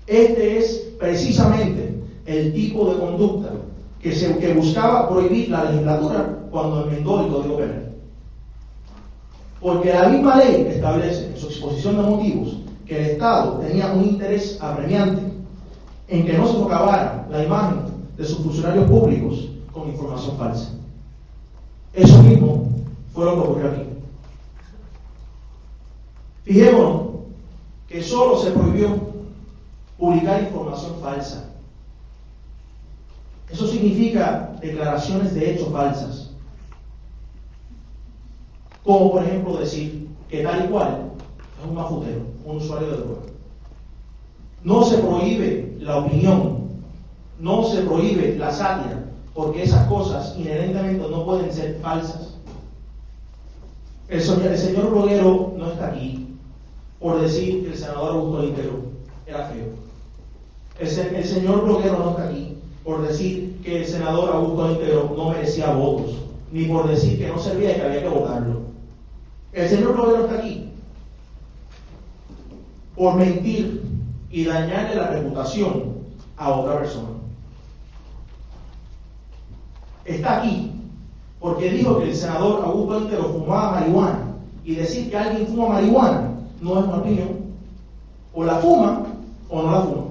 Este es precisamente el tipo de conducta que buscaba prohibir la legislatura cuando enmendó el Código Penal. Porque la misma ley establece en su exposición de motivos que el Estado tenía un interés apremiante en que no se socavara la imagen de sus funcionarios públicos con información falsa. Eso mismo fue lo que ocurrió aquí. Fijémonos que solo se prohibió publicar información falsa. Eso significa declaraciones de hechos falsas. Como por ejemplo decir que tal y cual es un mafutero, un usuario de droga. No se prohíbe la opinión, no se prohíbe la sátira, porque esas cosas inherentemente no pueden ser falsas. El señor bloguero no está aquí por decir que el senador Augusto Íntegro era feo. El señor bloguero no está aquí por decir que el senador Augusto Íntegro no merecía votos, ni por decir que no servía y que había que votarlo. El señor bloguero está aquí por mentir y dañarle la reputación a otra persona. Está aquí porque dijo que el senador Augusto Íntegro fumaba marihuana, y decir que alguien fuma marihuana no es una opinión. O la fuma o no la fuma.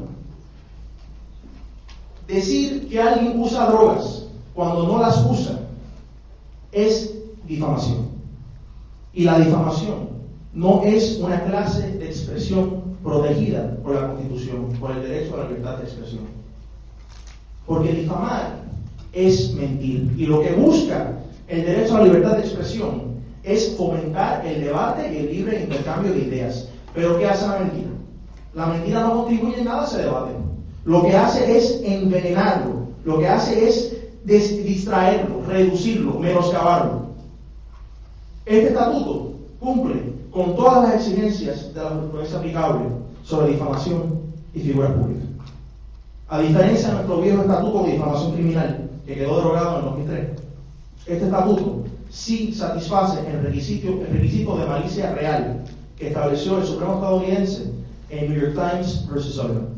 Decir que alguien usa drogas cuando no las usa es difamación. Y la difamación no es una clase de expresión protegida por la Constitución, por el derecho a la libertad de expresión. Porque difamar es mentir. Y lo que busca el derecho a la libertad de expresión es fomentar el debate y el libre intercambio de ideas. Pero ¿qué hace la mentira? La mentira no contribuye en nada a ese debate. Lo que hace es envenenarlo, lo que hace es distraerlo, reducirlo, menoscabarlo. Este estatuto cumple con todas las exigencias de la jurisprudencia aplicable sobre difamación y figuras públicas. A diferencia de nuestro viejo estatuto de difamación criminal, que quedó derogado en el 2003, este estatuto sí satisface el requisito de malicia real que estableció el Supremo estadounidense en New York Times versus Sullivan.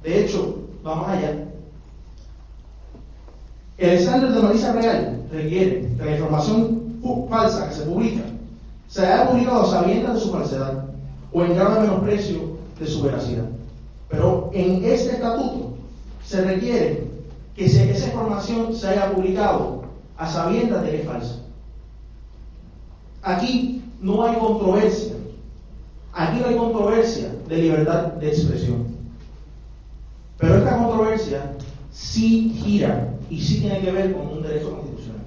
De hecho, vamos allá. El estándar de malicia real requiere que la información falsa que se publica se haya publicado a sabiendas de su falsedad o en grado de menosprecio de su veracidad. Pero en este estatuto se requiere que esa información se haya publicado a sabiendas de que es falsa. Aquí no hay controversia. Aquí no hay controversia de libertad de expresión. Pero esta controversia sí gira y sí tiene que ver con un derecho constitucional.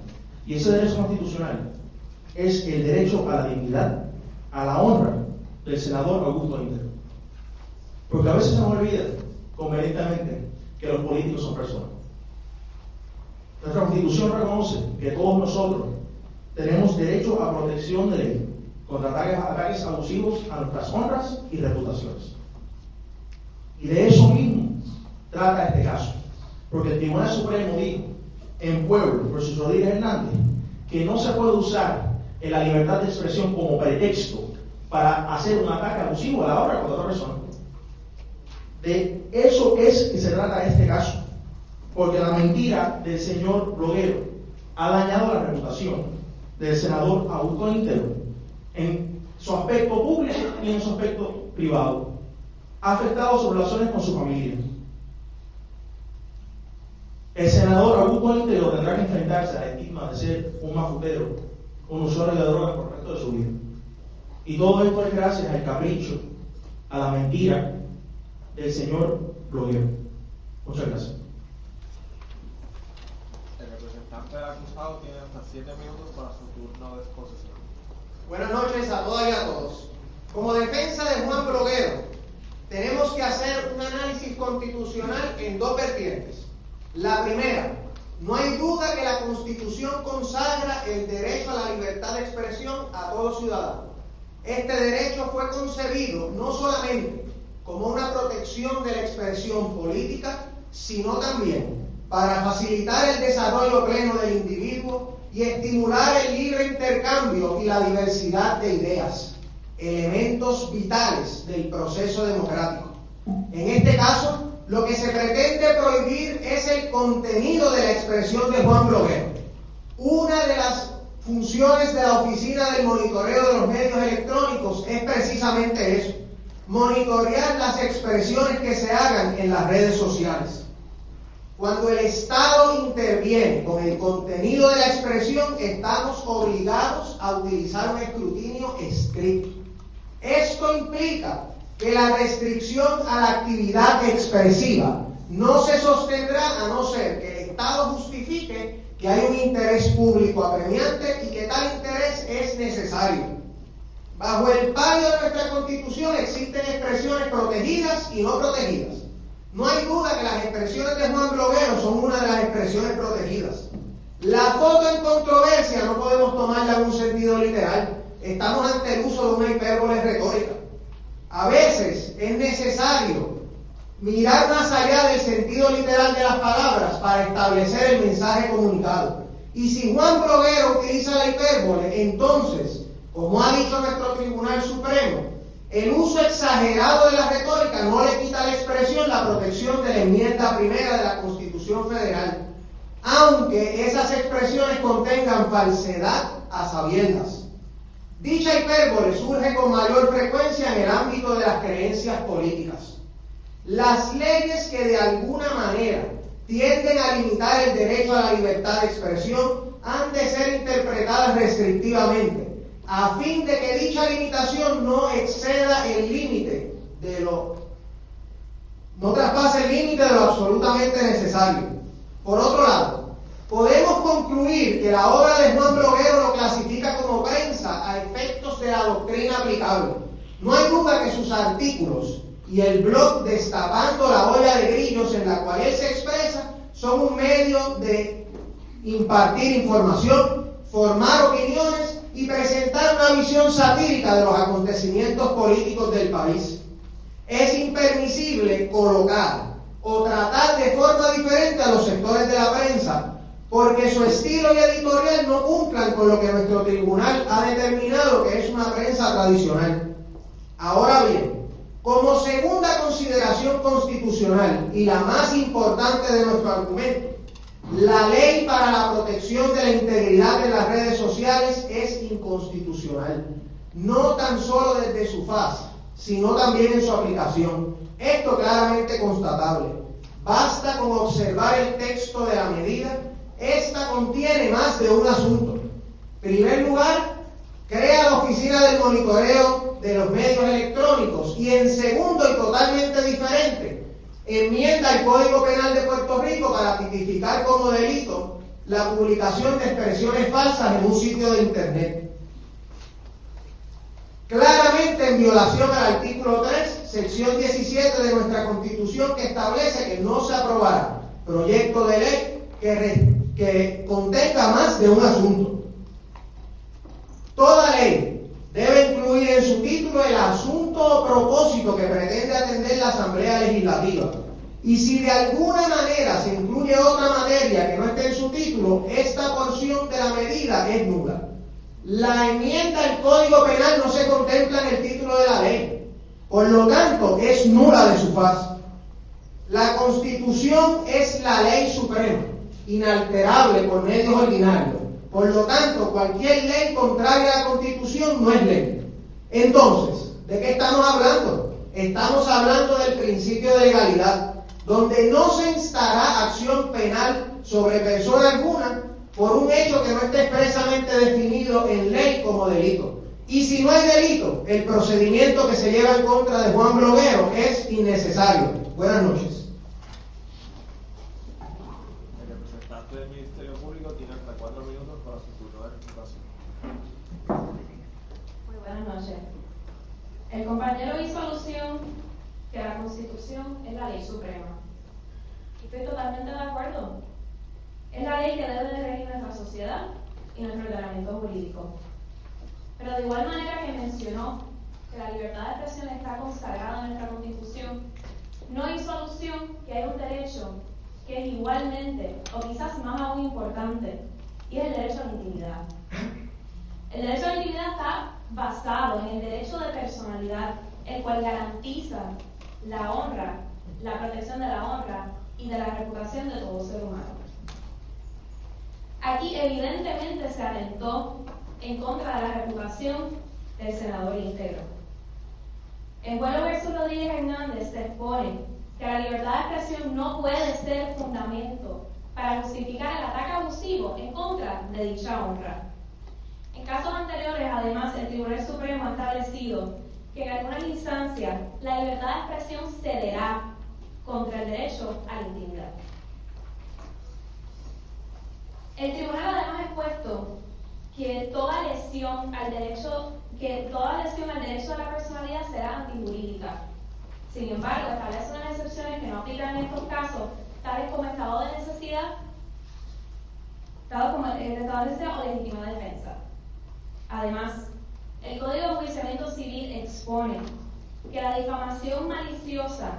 Y ese derecho constitucional es el derecho a la dignidad, a la honra del senador Augusto Íntegro. Porque a veces se nos olvida convenientemente que los políticos son personas. Nuestra Constitución reconoce que todos nosotros tenemos derecho a protección de ley contra ataques abusivos a nuestras honras y reputaciones. Y de eso mismo trata este caso, porque el Tribunal Supremo dijo en Pueblo versus Rodríguez Hernández que no se puede usar la libertad de expresión como pretexto para hacer un ataque abusivo a la honra contra otra persona. De eso es que se trata este caso, porque la mentira del señor bloguero ha dañado la reputación del senador Augusto Íntero en su aspecto público y en su aspecto privado. Ha afectado sus relaciones con su familia. El senador Augusto Íntero tendrá que enfrentarse al estigma de ser un mafutero, un usuario de drogas por el resto de su vida. Y todo esto es gracias al capricho, a la mentira del señor bloguero. Muchas gracias. El representante del acusado tiene hasta 7 minutos para su turno de exposición. Buenas noches a todas y a todos. Como defensa de Juan Bloguero, tenemos que hacer un análisis constitucional en dos vertientes. La primera, no hay duda que la Constitución consagra el derecho a la libertad de expresión a todo ciudadano. Este derecho fue concebido no solamente como una protección de la expresión política, sino también para facilitar el desarrollo pleno del individuo y estimular el libre intercambio y la diversidad de ideas, elementos vitales del proceso democrático. En este caso, lo que se pretende prohibir es el contenido de la expresión de Juan Bloguero. Una de las funciones de la Oficina del Monitoreo de los Medios Electrónicos es precisamente eso: monitorear las expresiones que se hagan en las redes sociales. Cuando el Estado interviene con el contenido de la expresión, estamos obligados a utilizar un escrutinio estricto. Esto implica que la restricción a la actividad expresiva no se sostendrá a no ser que el Estado justifique que hay un interés público apremiante y que tal interés es necesario. Bajo el palio de nuestra Constitución existen expresiones protegidas y no protegidas. No hay duda que las expresiones de Juan Bloguero son una de las expresiones protegidas. La foto en controversia no podemos tomarla en un sentido literal. Estamos ante el uso de una hipérbole retórica. A veces es necesario mirar más allá del sentido literal de las palabras para establecer el mensaje comunicado. Y si Juan Bloguero utiliza la hipérbole, entonces, como ha dicho nuestro Tribunal Supremo, el uso exagerado de la retórica no le quita a la expresión la protección de la enmienda primera de la Constitución Federal, aunque esas expresiones contengan falsedad a sabiendas. Dicha hipérbole surge con mayor frecuencia en el ámbito de las creencias políticas. Las leyes que de alguna manera tienden a limitar el derecho a la libertad de expresión han de ser interpretadas restrictivamente, a fin de que dicha limitación no exceda el límite no traspase el límite de lo absolutamente necesario. Por otro lado, podemos concluir que la obra de Juan Bloguero lo clasifica como prensa a efectos de la doctrina aplicable. No hay duda que sus artículos y el blog Destapando la olla de grillos en la cual él se expresa son un medio de impartir información, formar opiniones y presentar una visión satírica de los acontecimientos políticos del país. Es impermisible colocar o tratar de forma diferente a los sectores de la prensa, porque su estilo y editorial no cumplan con lo que nuestro tribunal ha determinado que es una prensa tradicional. Ahora bien, como segunda consideración constitucional y la más importante de nuestro argumento, la ley para la protección de la integridad de las redes sociales es inconstitucional, no tan solo desde su faz, sino también en su aplicación. Esto claramente constatable. Basta con observar el texto de la medida. Esta contiene más de un asunto. En primer lugar, crea la Oficina del Monitoreo de los Medios Electrónicos y en segundo y totalmente diferente, enmienda el Código Penal de Puerto Rico para tipificar como delito la publicación de expresiones falsas en un sitio de internet. Claramente en violación al artículo 3, sección 17 de nuestra Constitución, que establece que no se aprobará proyecto de ley que contenga más de un asunto. Toda ley debe documento que pretende atender la Asamblea Legislativa. Y si de alguna manera se incluye otra materia que no esté en su título, esta porción de la medida es nula. La enmienda al Código Penal no se contempla en el título de la ley. Por lo tanto, es nula de su faz. La Constitución es la ley suprema, inalterable por medios ordinarios. Por lo tanto, cualquier ley contraria a la Constitución no es ley. Entonces, ¿de qué estamos hablando? Estamos hablando del principio de legalidad, donde no se instará acción penal sobre persona alguna por un hecho que no esté expresamente definido en ley como delito. Y si no hay delito, el procedimiento que se lleva en contra de Juan Bloguero es innecesario. Buenas noches. El representante del Ministerio Público tiene hasta 4 minutos para su turno de refutación. Muy buenas noches. El compañero hizo alusión que la Constitución es la ley suprema. Y estoy totalmente de acuerdo. Es la ley que debe de regir nuestra sociedad y nuestro ordenamiento jurídico. Pero de igual manera que mencionó que la libertad de expresión está consagrada en nuestra Constitución, no hizo alusión que hay un derecho que es igualmente, o quizás más aún importante, y es el derecho a la intimidad. El derecho a la intimidad está basado en el derecho de personalidad, el cual garantiza la honra, la protección de la honra y de la reputación de todo ser humano. Aquí evidentemente se atentó en contra de la reputación del senador íntegro. En Vuelo versus Rodríguez Hernández se expone que la libertad de expresión no puede ser fundamento para justificar el ataque abusivo en contra de dicha honra. En casos anteriores, además, el Tribunal Supremo ha establecido que en algunas instancias la libertad de expresión cederá contra el derecho a la intimidad. El tribunal además ha expuesto que toda lesión al derecho de la personalidad será antijurídica. Sin embargo, establece unas excepciones que no aplican en estos casos, tales como estado de necesidad, o legítima defensa. Además, el Código de Enjuiciamiento Civil expone que la difamación maliciosa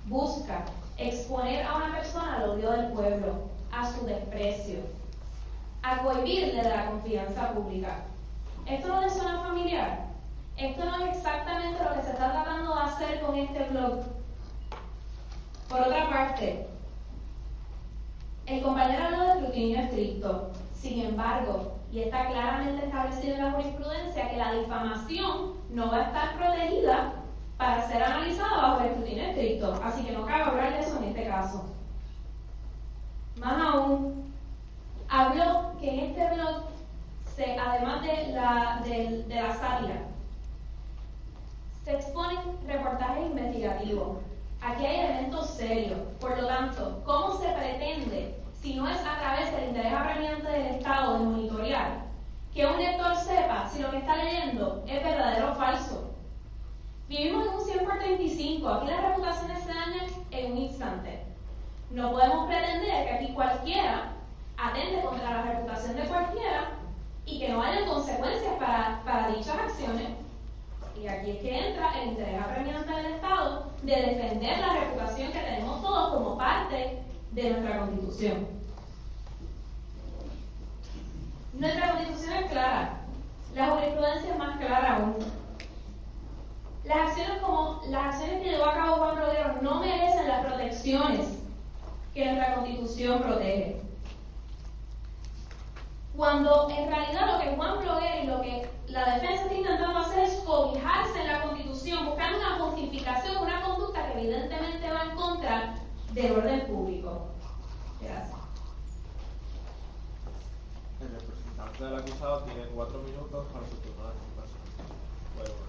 busca exponer a una persona al odio del pueblo, a su desprecio, a cohibirle de la confianza pública. ¿Esto no le suena familiar? Esto no es exactamente lo que se está tratando de hacer con este blog. Por otra parte, el compañero habló de escrutinio estricto. Sin embargo, y está claramente establecido en la jurisprudencia, que la difamación no va a estar protegida para ser analizada bajo el escrutinio estricto. Así que no cabe hablar de eso en este caso. Más aún, habló que en este blog, además de la sátira, se exponen reportajes investigativos. Aquí hay elementos serios. Por lo tanto, ¿cómo se pretende, si no es a través del interés apremiante del Estado de monitorear, que un lector sepa si lo que está leyendo es verdadero o falso? Vivimos en un 100 por 35. Aquí las reputaciones se dañan en un instante. No podemos pretender que aquí cualquiera atente contra la reputación de cualquiera y que no haya consecuencias para dichas acciones. Y aquí es que entra el interés apremiante del Estado de defender la reputación que tenemos todos como parte de nuestra Constitución. Nuestra Constitución es clara, la jurisprudencia es más clara aún. Las acciones que llevó a cabo Juan Bloguero no merecen las protecciones que nuestra Constitución protege. Cuando en realidad lo que Juan Bloguero y lo que la defensa está intentando hacer es cobijarse en la Constitución, buscando una justificación, una conducta que evidentemente va en contra del orden público. Gracias. El representante del acusado tiene 4 minutos para su turno de refutación.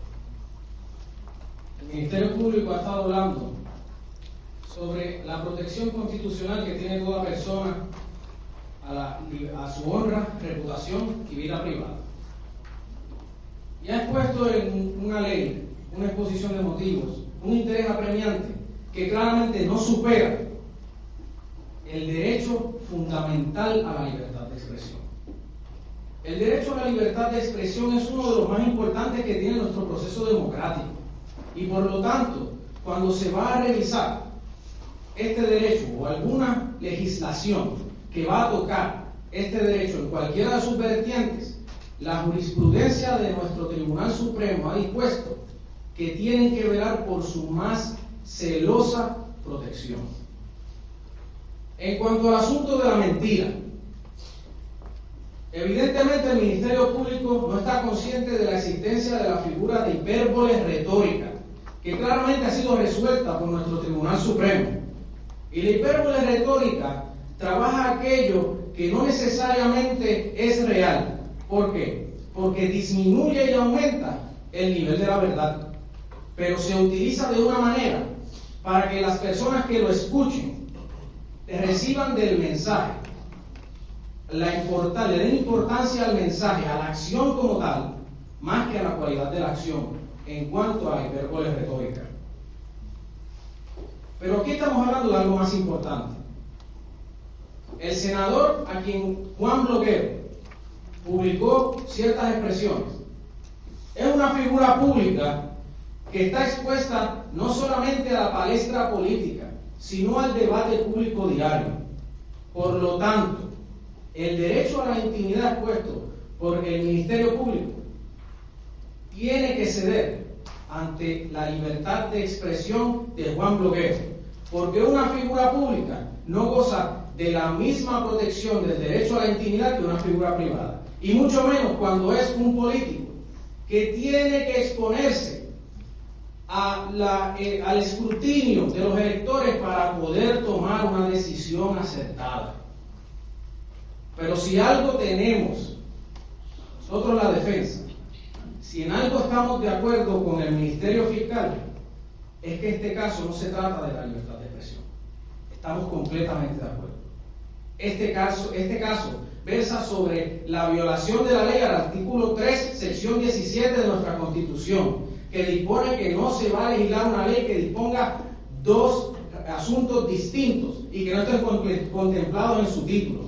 El Ministerio Público ha estado hablando sobre la protección constitucional que tiene toda persona a su honra, reputación y vida privada. Y ha expuesto en una ley, una exposición de motivos, un interés apremiante que claramente no supera el derecho fundamental a la libertad de expresión. El derecho a la libertad de expresión es uno de los más importantes que tiene nuestro proceso democrático y por lo tanto cuando se va a revisar este derecho o alguna legislación que va a tocar este derecho en cualquiera de sus vertientes, la jurisprudencia de nuestro Tribunal Supremo ha dispuesto que tienen que velar por su más celosa protección. En cuanto al asunto de la mentira, evidentemente el Ministerio Público no está consciente de la existencia de la figura de hipérbole retórica, que claramente ha sido resuelta por nuestro Tribunal Supremo. Y la hipérbole retórica trabaja aquello que no necesariamente es real. ¿Por qué? Porque disminuye y aumenta el nivel de la verdad, pero se utiliza de una manera para que las personas que lo escuchen reciban del mensaje, le den importancia al mensaje, a la acción como tal, más que a la cualidad de la acción en cuanto a la hipérbole retórica. Pero aquí estamos hablando de algo más importante. El senador a quien Juan Bloguero publicó ciertas expresiones es una figura pública que está expuesta no solamente a la palestra política, sino al debate público diario. Por lo tanto, el derecho a la intimidad expuesto por el Ministerio Público tiene que ceder ante la libertad de expresión de Juan Bloguero, porque una figura pública no goza de la misma protección del derecho a la intimidad que una figura privada, y mucho menos cuando es un político que tiene que exponerse al escrutinio de los electores para poder tomar una decisión acertada. Pero si algo tenemos nosotros, la defensa, si en algo estamos de acuerdo con el Ministerio Fiscal, es que este caso no se trata de la libertad de expresión. Estamos completamente de acuerdo. Este caso versa sobre la violación de la ley al artículo 3, sección 17 de nuestra Constitución, que dispone que no se va a legislar una ley que disponga dos asuntos distintos y que no estén contemplados en su título.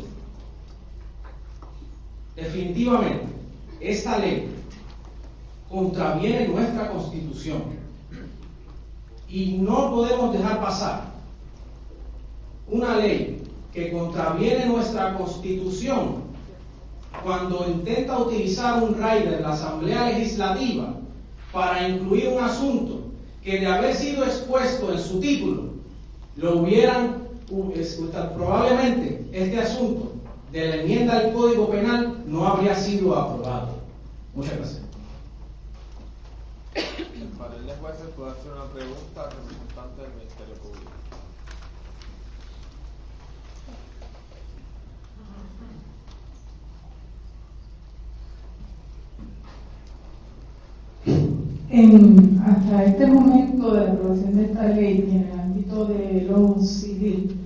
Definitivamente, esta ley contraviene nuestra Constitución y no podemos dejar pasar una ley que contraviene nuestra Constitución cuando intenta utilizar un rider de la Asamblea Legislativa para incluir un asunto que, de haber sido expuesto en su título, lo hubieran, probablemente este asunto de la enmienda al Código Penal no habría sido aprobado. Muchas gracias. El panel de jueces puede hacer una pregunta al representante del Ministerio Público. Hasta este momento de la aprobación de esta ley y en el ámbito de lo civil,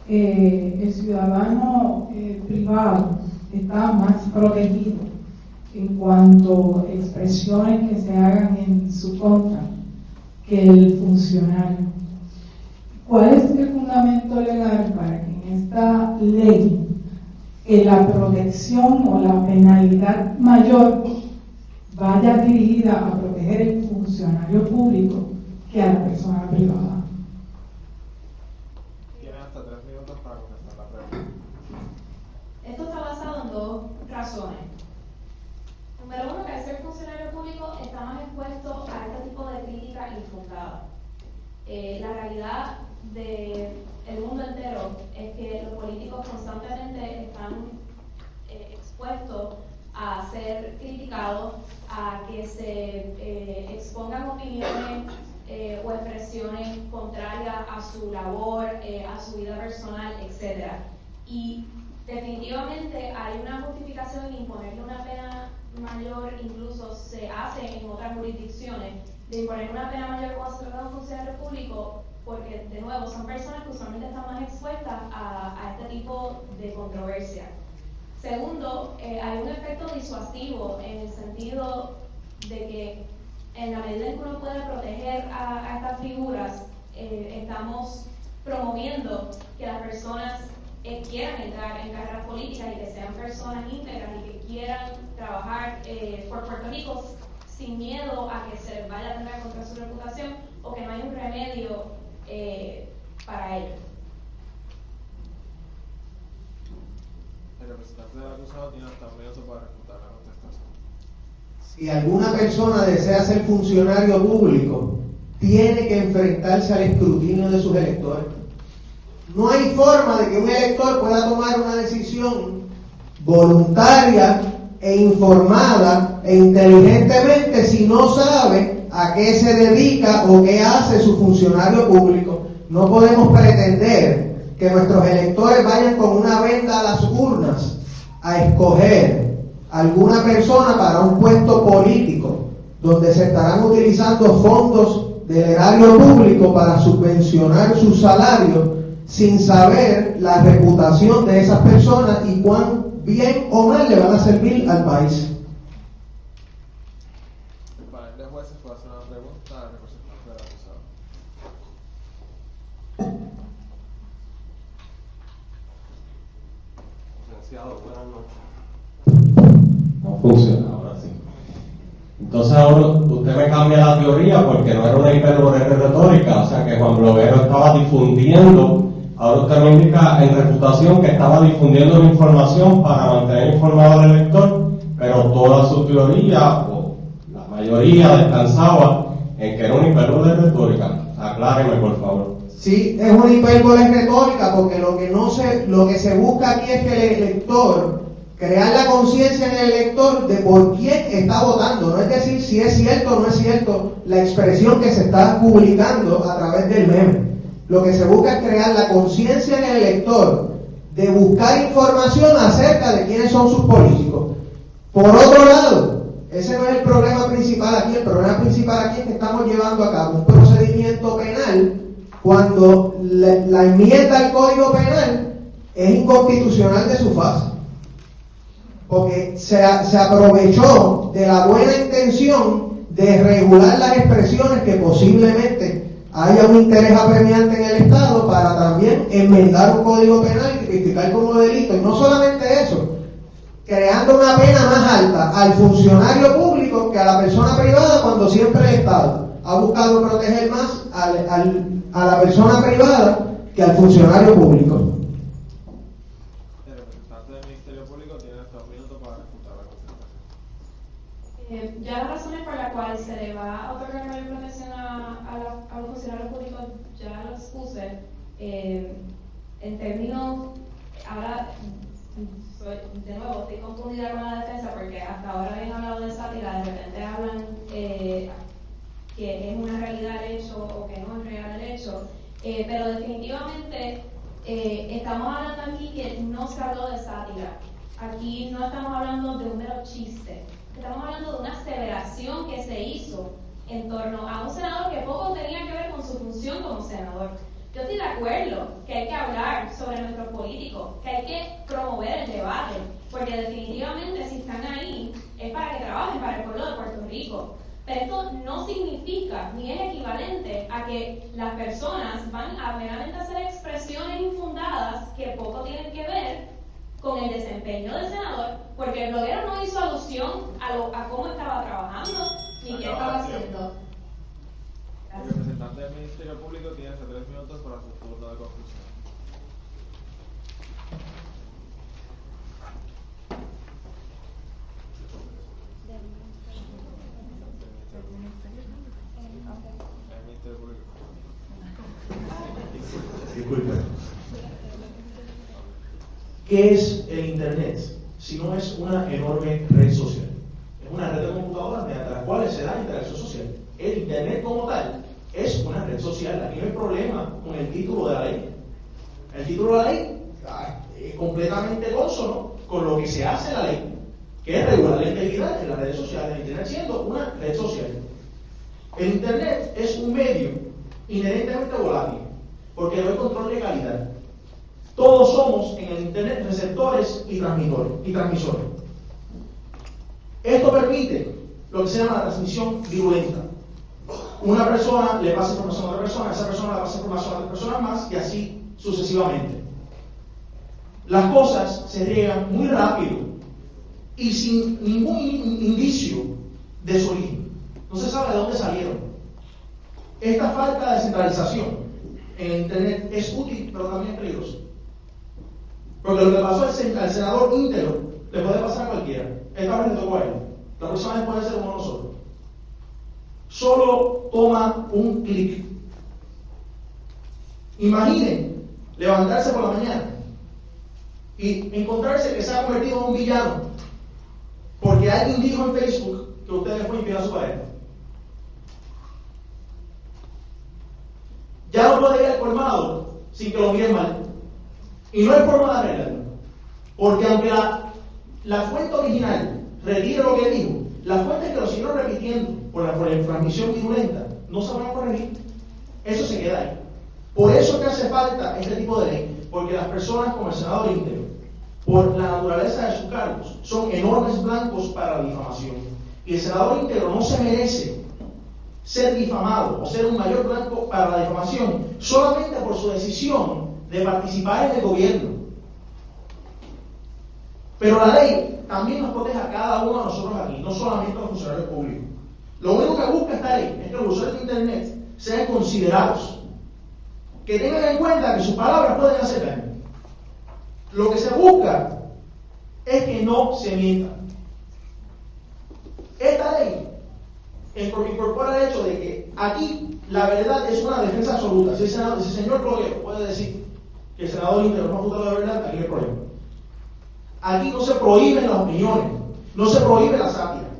el ciudadano privado está más protegido en cuanto a expresiones que se hagan en su contra que el funcionario. ¿Cuál es el fundamento legal para que en esta ley la protección o la penalidad mayor vaya dirigida a proteger el funcionario público que a la persona privada? Tienen hasta 3 minutos para contestar la pregunta. Esto está basado en dos razones. Número uno, que al ser funcionario público está más expuesto a este tipo de crítica infundada. La realidad del mundo entero es que los políticos constantemente están expuestos a ser criticados, a que se expongan opiniones o expresiones contrarias a su labor, a su vida personal, etc. Y definitivamente hay una justificación en imponerle una pena mayor, incluso se hace en otras jurisdicciones, de imponer una pena mayor cuando se trata de un funcionario público, porque de nuevo son personas que usualmente están más expuestas a este tipo de controversia. Segundo, hay un efecto disuasivo en el sentido de que en la medida en que uno puede proteger a estas figuras, estamos promoviendo que las personas quieran entrar en carreras políticas y que sean personas íntegras y que quieran trabajar por Puerto Rico sin miedo a que se vaya a tener contra su reputación o que no hay un remedio para ello. El representante del acusado tiene hasta un minuto para refutar la contestación. Si alguna persona desea ser funcionario público, tiene que enfrentarse al escrutinio de sus electores. No hay forma de que un elector pueda tomar una decisión voluntaria e informada e inteligentemente si no sabe a qué se dedica o qué hace su funcionario público. No podemos pretender que nuestros electores vayan con una venda a las urnas a escoger alguna persona para un puesto político donde se estarán utilizando fondos del erario público para subvencionar sus salarios sin saber la reputación de esas personas y cuán bien o mal le van a servir al país. El panel de jueces puede hacer una pregunta al representante del acusado. Licenciado, buenas noches. No funciona, ahora sí. Entonces ahora usted me cambia la teoría porque no era una hiperbole retórica, o sea que Juan Bloguero estaba difundiendo, ahora usted me indica en refutación que estaba difundiendo la información para mantener informado al elector, pero toda su teoría, o la mayoría, descansaba en que era una hiperbole retórica. Acláreme, por favor. Sí, es una hipérbole retórica porque lo que se busca aquí es que el elector, crear la conciencia en el elector de por quién está votando, no es decir si es cierto o no es cierto la expresión que se está publicando a través del meme. Lo que se busca es crear la conciencia en el elector de buscar información acerca de quiénes son sus políticos. Por otro lado, ese no es el problema principal aquí. El problema principal aquí es que estamos llevando a cabo un procedimiento penal cuando la enmienda al Código Penal es inconstitucional de su fase. Porque se aprovechó de la buena intención de regular las expresiones que posiblemente haya un interés apremiante en el Estado para también enmendar un Código Penal y tipificar como delito. Y no solamente eso, creando una pena más alta al funcionario público que a la persona privada, cuando siempre el Estado ha buscado proteger más a la persona privada que al funcionario público. El representante del Ministerio Público tiene hasta un minuto para refutar la contestación. Ya las razones por las cuales se le va a otorgar mayor protección a los funcionarios públicos ya los puse. En términos, ahora de nuevo estoy confundida con la defensa porque hasta ahora habían hablado de sátira, de repente hablan que es una realidad el hecho o que no es real el hecho, pero definitivamente estamos hablando aquí que no se habló de sátira. Aquí no estamos hablando de un mero chiste, estamos hablando de una aseveración que se hizo en torno a un senador que poco tenía que ver con su función como senador. Yo estoy de acuerdo que hay que hablar sobre nuestros políticos, que hay que promover el debate, porque definitivamente si están ahí es para que trabajen para el pueblo de Puerto Rico. Pero esto no significa ni es equivalente a que las personas van a meramente hacer expresiones infundadas que poco tienen que ver con el desempeño del senador, porque el bloguero no hizo alusión a cómo estaba trabajando ni qué estaba haciendo. El representante del Ministerio Público tiene hasta 3 minutos para su turno de conclusión. El Ministerio Público. Disculpe. ¿Qué es el Internet? Si no es una enorme red social. Es una red de computadoras mediante las cuales se da interacción social. El Internet como tal es una red social. Aquí no hay problema con el título de la ley. El título de la ley es completamente consono con lo que se hace en la ley, que es regular la integridad en las redes sociales. El Internet siendo una red social. El Internet es un medio inherentemente volátil, porque no hay control de calidad. Todos somos en el Internet receptores y transmisores. Esto permite lo que se llama la transmisión virulenta. Una persona le pasa información a otra persona, esa persona le pasa información a otra persona más y así sucesivamente. Las cosas se riegan muy rápido y sin ningún indicio de su origen. No se sabe de dónde salieron. Esta falta de centralización en el Internet es útil, pero también es peligroso. Porque lo que pasó al senador íntegro le puede pasar a cualquiera. Esta vez le tocó a él. La próxima vez puede ser como nosotros. Solo toma un clic. Imaginen levantarse por la mañana y encontrarse que se ha convertido en un villano porque alguien dijo en Facebook que usted le fue infiel a su pareja. Ya no puede ir al colmado sin que lo miren mal. Y no hay forma de arreglarlo. Porque aunque la fuente original retire lo que dijo, las fuentes que lo siguieron repitiendo por la transmisión virulenta no se van a corregir. Eso se queda ahí. Por eso es que hace falta este tipo de ley, porque las personas como el senador íntegro, por la naturaleza de sus cargos, son enormes blancos para la difamación. Y el senador íntegro no se merece ser difamado o ser un mayor blanco para la difamación solamente por su decisión de participar en el gobierno. Pero la ley también nos protege a cada uno de nosotros aquí, no solamente a los funcionarios públicos. Lo único que busca esta ley es que los usuarios de Internet sean considerados, que tengan en cuenta que sus palabras pueden hacer daño. Lo que se busca es que no se mienta. Esta ley incorpora el hecho de que aquí la verdad es una defensa absoluta. Si el señor bloguero puede decir que el senador íntegro no ha votado la verdad, aquí no hay problema. Aquí no se prohíben las opiniones, no se prohíbe la sátira.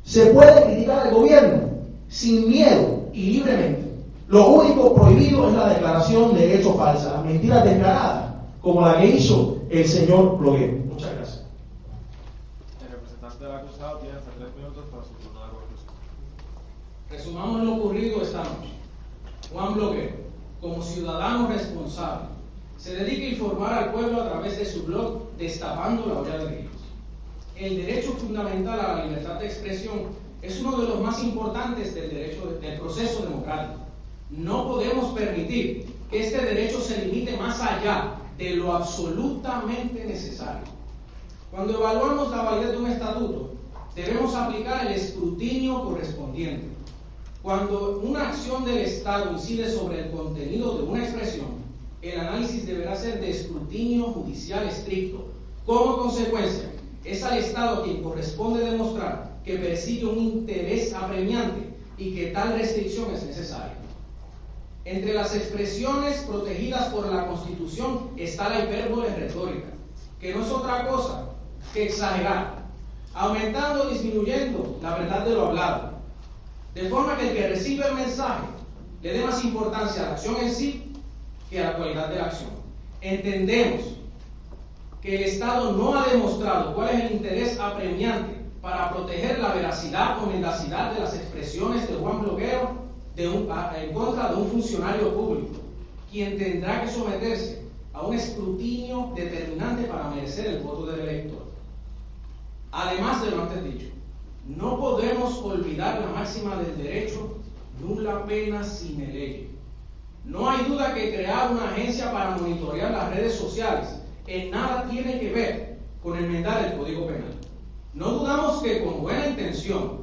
Se puede criticar al gobierno sin miedo y libremente. Lo único prohibido es la declaración de hechos falsas, las mentiras declaradas, como la que hizo el señor bloguero. Muchas gracias. El representante del acusado tiene hasta 3 minutos para su turno de conclusión. Resumamos lo ocurrido esta noche. Juan Bloguero, como ciudadano responsable, se dedica a informar al pueblo a través de su blog Destapando la olla de grillos. El derecho fundamental a la libertad de expresión es uno de los más importantes del proceso democrático. No podemos permitir que este derecho se limite más allá de lo absolutamente necesario. Cuando evaluamos la validez de un estatuto, debemos aplicar el escrutinio correspondiente. Cuando una acción del Estado incide sobre el contenido de una expresión, el análisis deberá ser de escrutinio judicial estricto. Como consecuencia, es al Estado quien corresponde demostrar que persigue un interés apremiante y que tal restricción es necesaria. Entre las expresiones protegidas por la Constitución está la hipérbole retórica, que no es otra cosa que exagerar, aumentando o disminuyendo la verdad de lo hablado, de forma que el que recibe el mensaje le dé más importancia a la acción en sí que a la cualidad de la acción. Entendemos que el Estado no ha demostrado cuál es el interés apremiante para proteger la veracidad o mendacidad de las expresiones de Juan Bloguero en contra de un funcionario público, quien tendrá que someterse a un escrutinio determinante para merecer el voto del elector. Además de lo antes dicho, no podemos olvidar la máxima del derecho nulla pena sine lege. No hay duda que crear una agencia para monitorear las redes sociales en nada tiene que ver con enmendar el Código Penal. No dudamos que con buena intención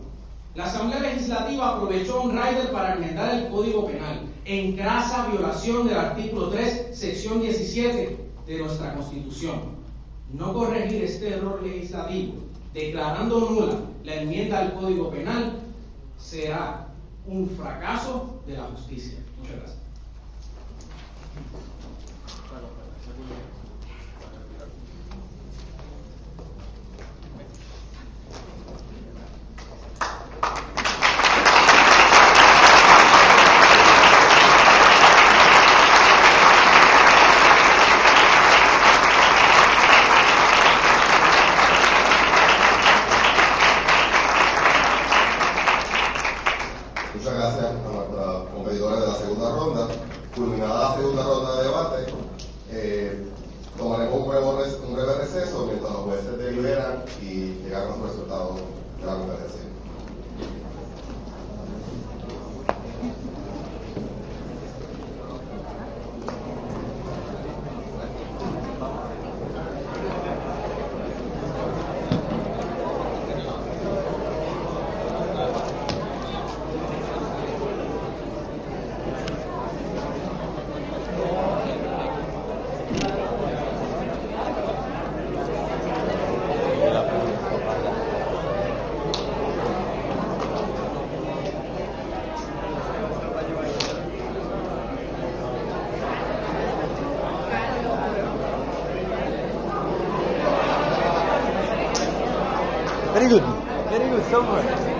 la Asamblea Legislativa aprovechó un rider para enmendar el Código Penal en crasa violación del artículo 3, sección 17 de nuestra Constitución. No corregir este error legislativo declarando nula la enmienda al Código Penal será un fracaso de la justicia. Muchas gracias. Muchas gracias a nuestros competidores de la segunda ronda. Culminada la segunda ronda de debate, tomaremos un breve receso mientras los jueces deliberan y llegan a su resultado de la competencia. Very good. Very good. So much.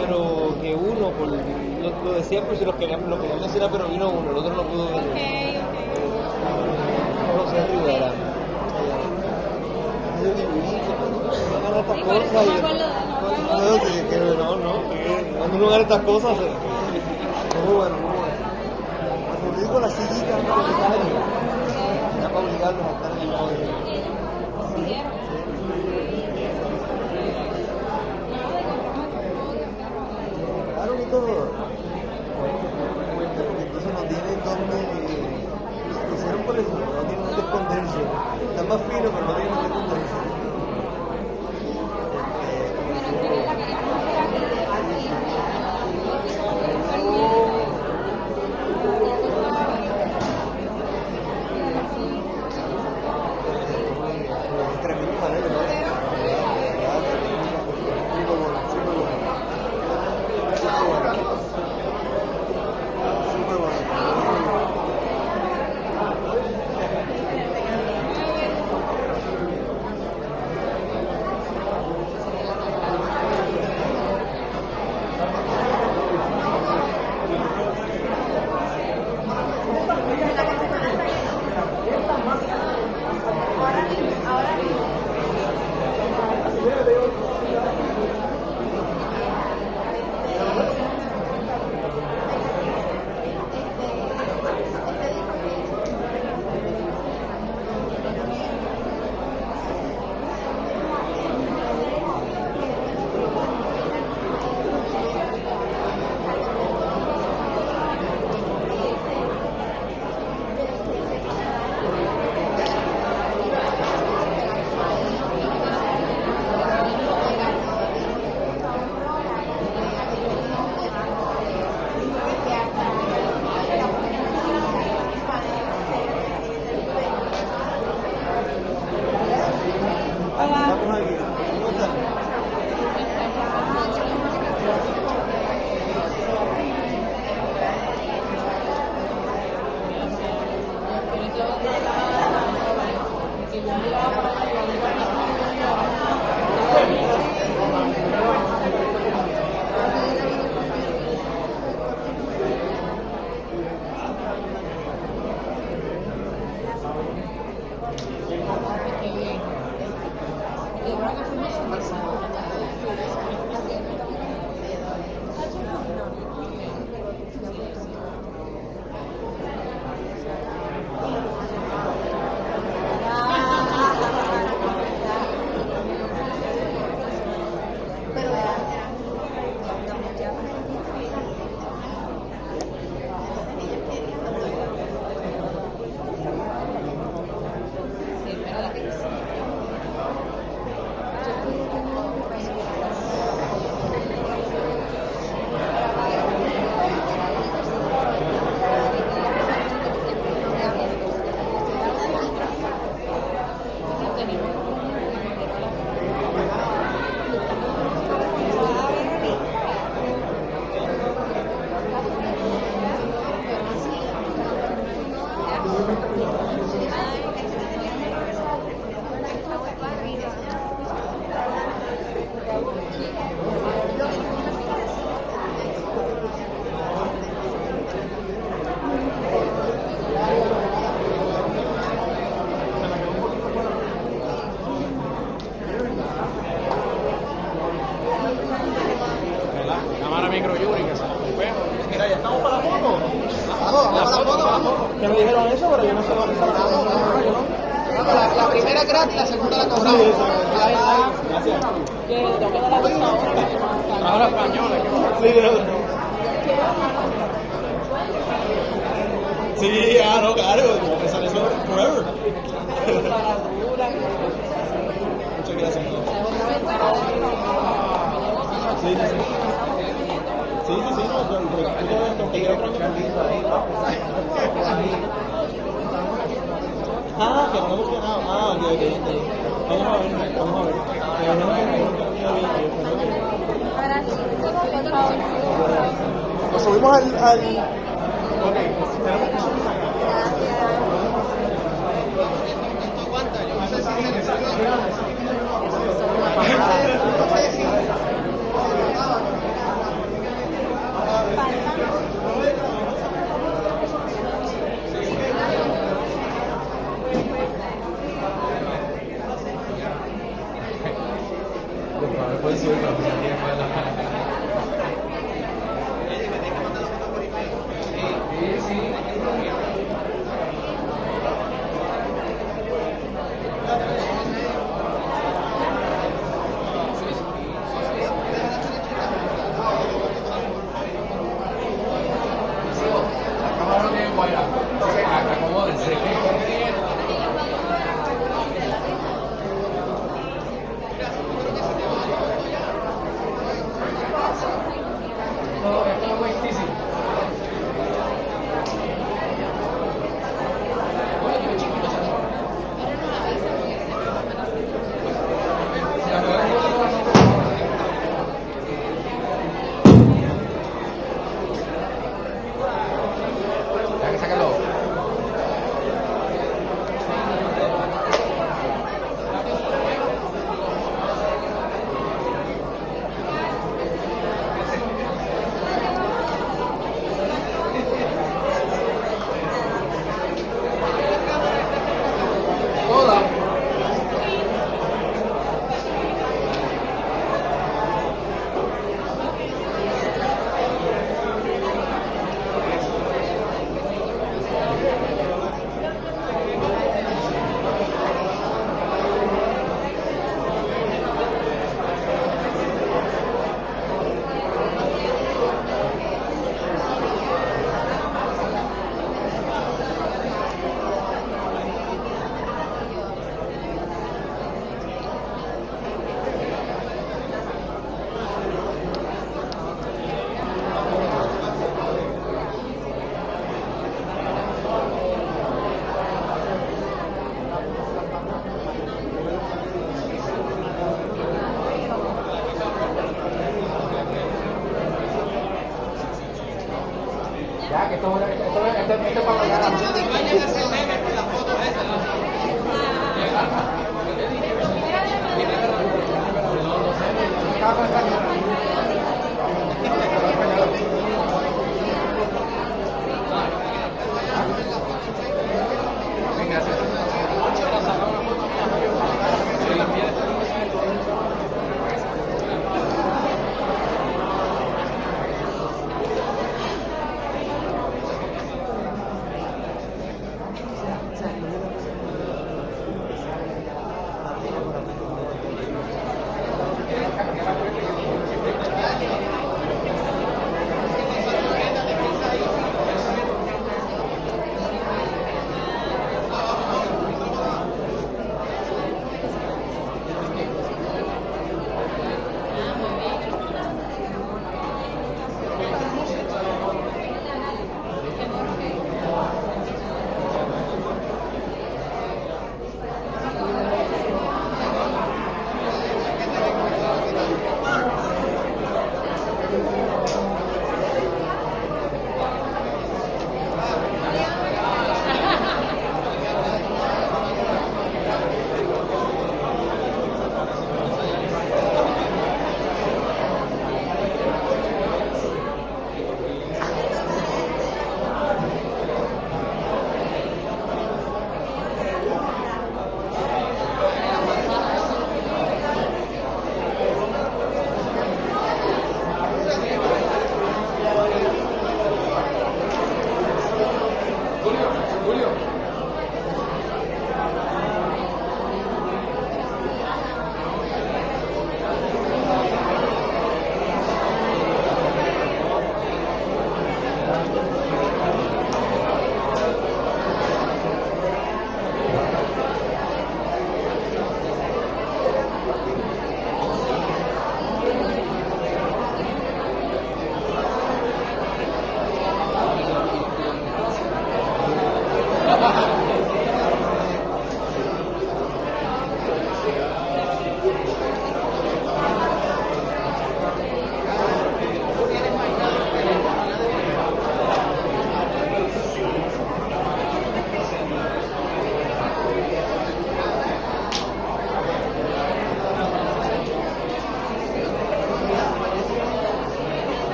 Pero que uno, por lo de siempre, si lo querían decir, pero vino uno, el otro no pudo venir. José Rivera. No estas cosas. Cuando uno gana estas cosas, muy bueno, muy bueno. Cuando digo la sillita, ya para obligarlos a estar en el podio. Claro que todo. Porque entonces no tienen dónde. Hicieron por eso, no tienen dónde esconderse. Están más finos, pero no tienen dónde esconderse. Que me dijeron eso, pero yo no sé dónde está la primera es gratis, la segunda la cobramos. Gracias. Ahora española. Sí, no, claro, como pensar eso forever. Muchas gracias. Sí, no, te quiero preguntar. Ah, que no hemos quedado. Ah, ok. Vamos a ver. Nos subimos al... Ok, tenemos que subir acá. ¿Esto aguanta?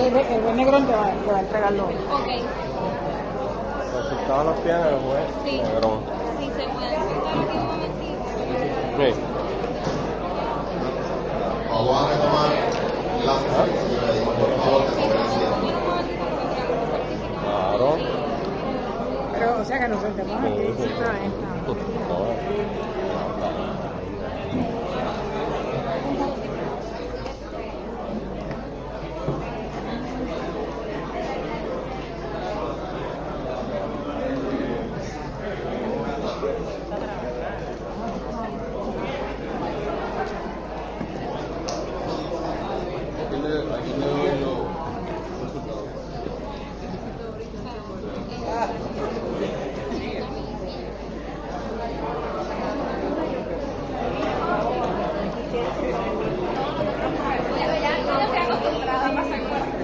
El Negrón te va a entregarlo. Ok. Los resultados los tiene el juez Sí. Negrón. Si se puede sentar aquí un momentito. Sí. Vamos a retomar la sesión y le pedimos por favor que tomen asiento. Claro. Pero, o sea que nos sentemos aquí. Sí, sí. Aquí le doy los resultados. Ya no estoy acostumbrada a pasar por aquí.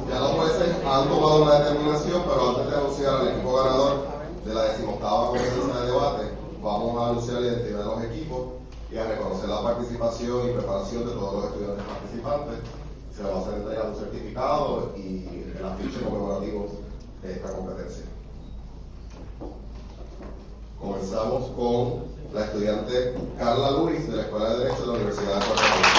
Ya los jueces han tomado una determinación, pero antes de anunciar al equipo ganador de la 18ª competencia de debate, vamos a anunciar la identidad de los equipos y a reconocer la participación y preparación de todos los estudiantes participantes. Se les va a hacer entregar un certificado y el afiche conmemorativo de esta competencia. Comenzamos con la estudiante Carla Luis de la Escuela de Derecho de la Universidad de Puerto Rico.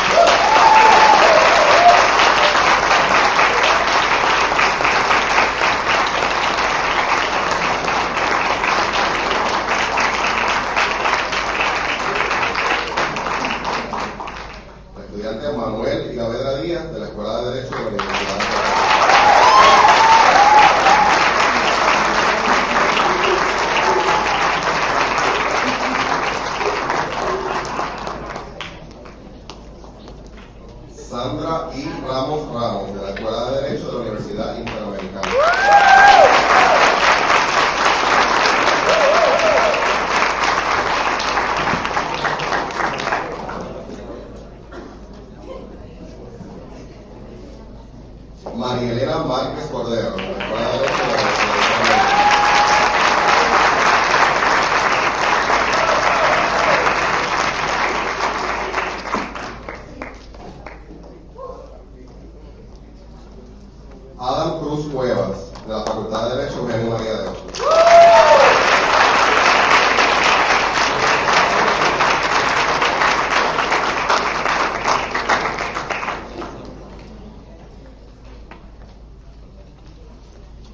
Manuel y Gavedra Díaz de la Escuela de Derecho de la Universidad de Puerto Rico. Sandra I. Ramos de la Escuela de Derecho de la Universidad Interamericana. María Elena Márquez Cordero, de la Escuela de Derecho de la Universidad de Adam Cruz Cuevas, de la Facultad de Derecho Eugenio María de Ocho.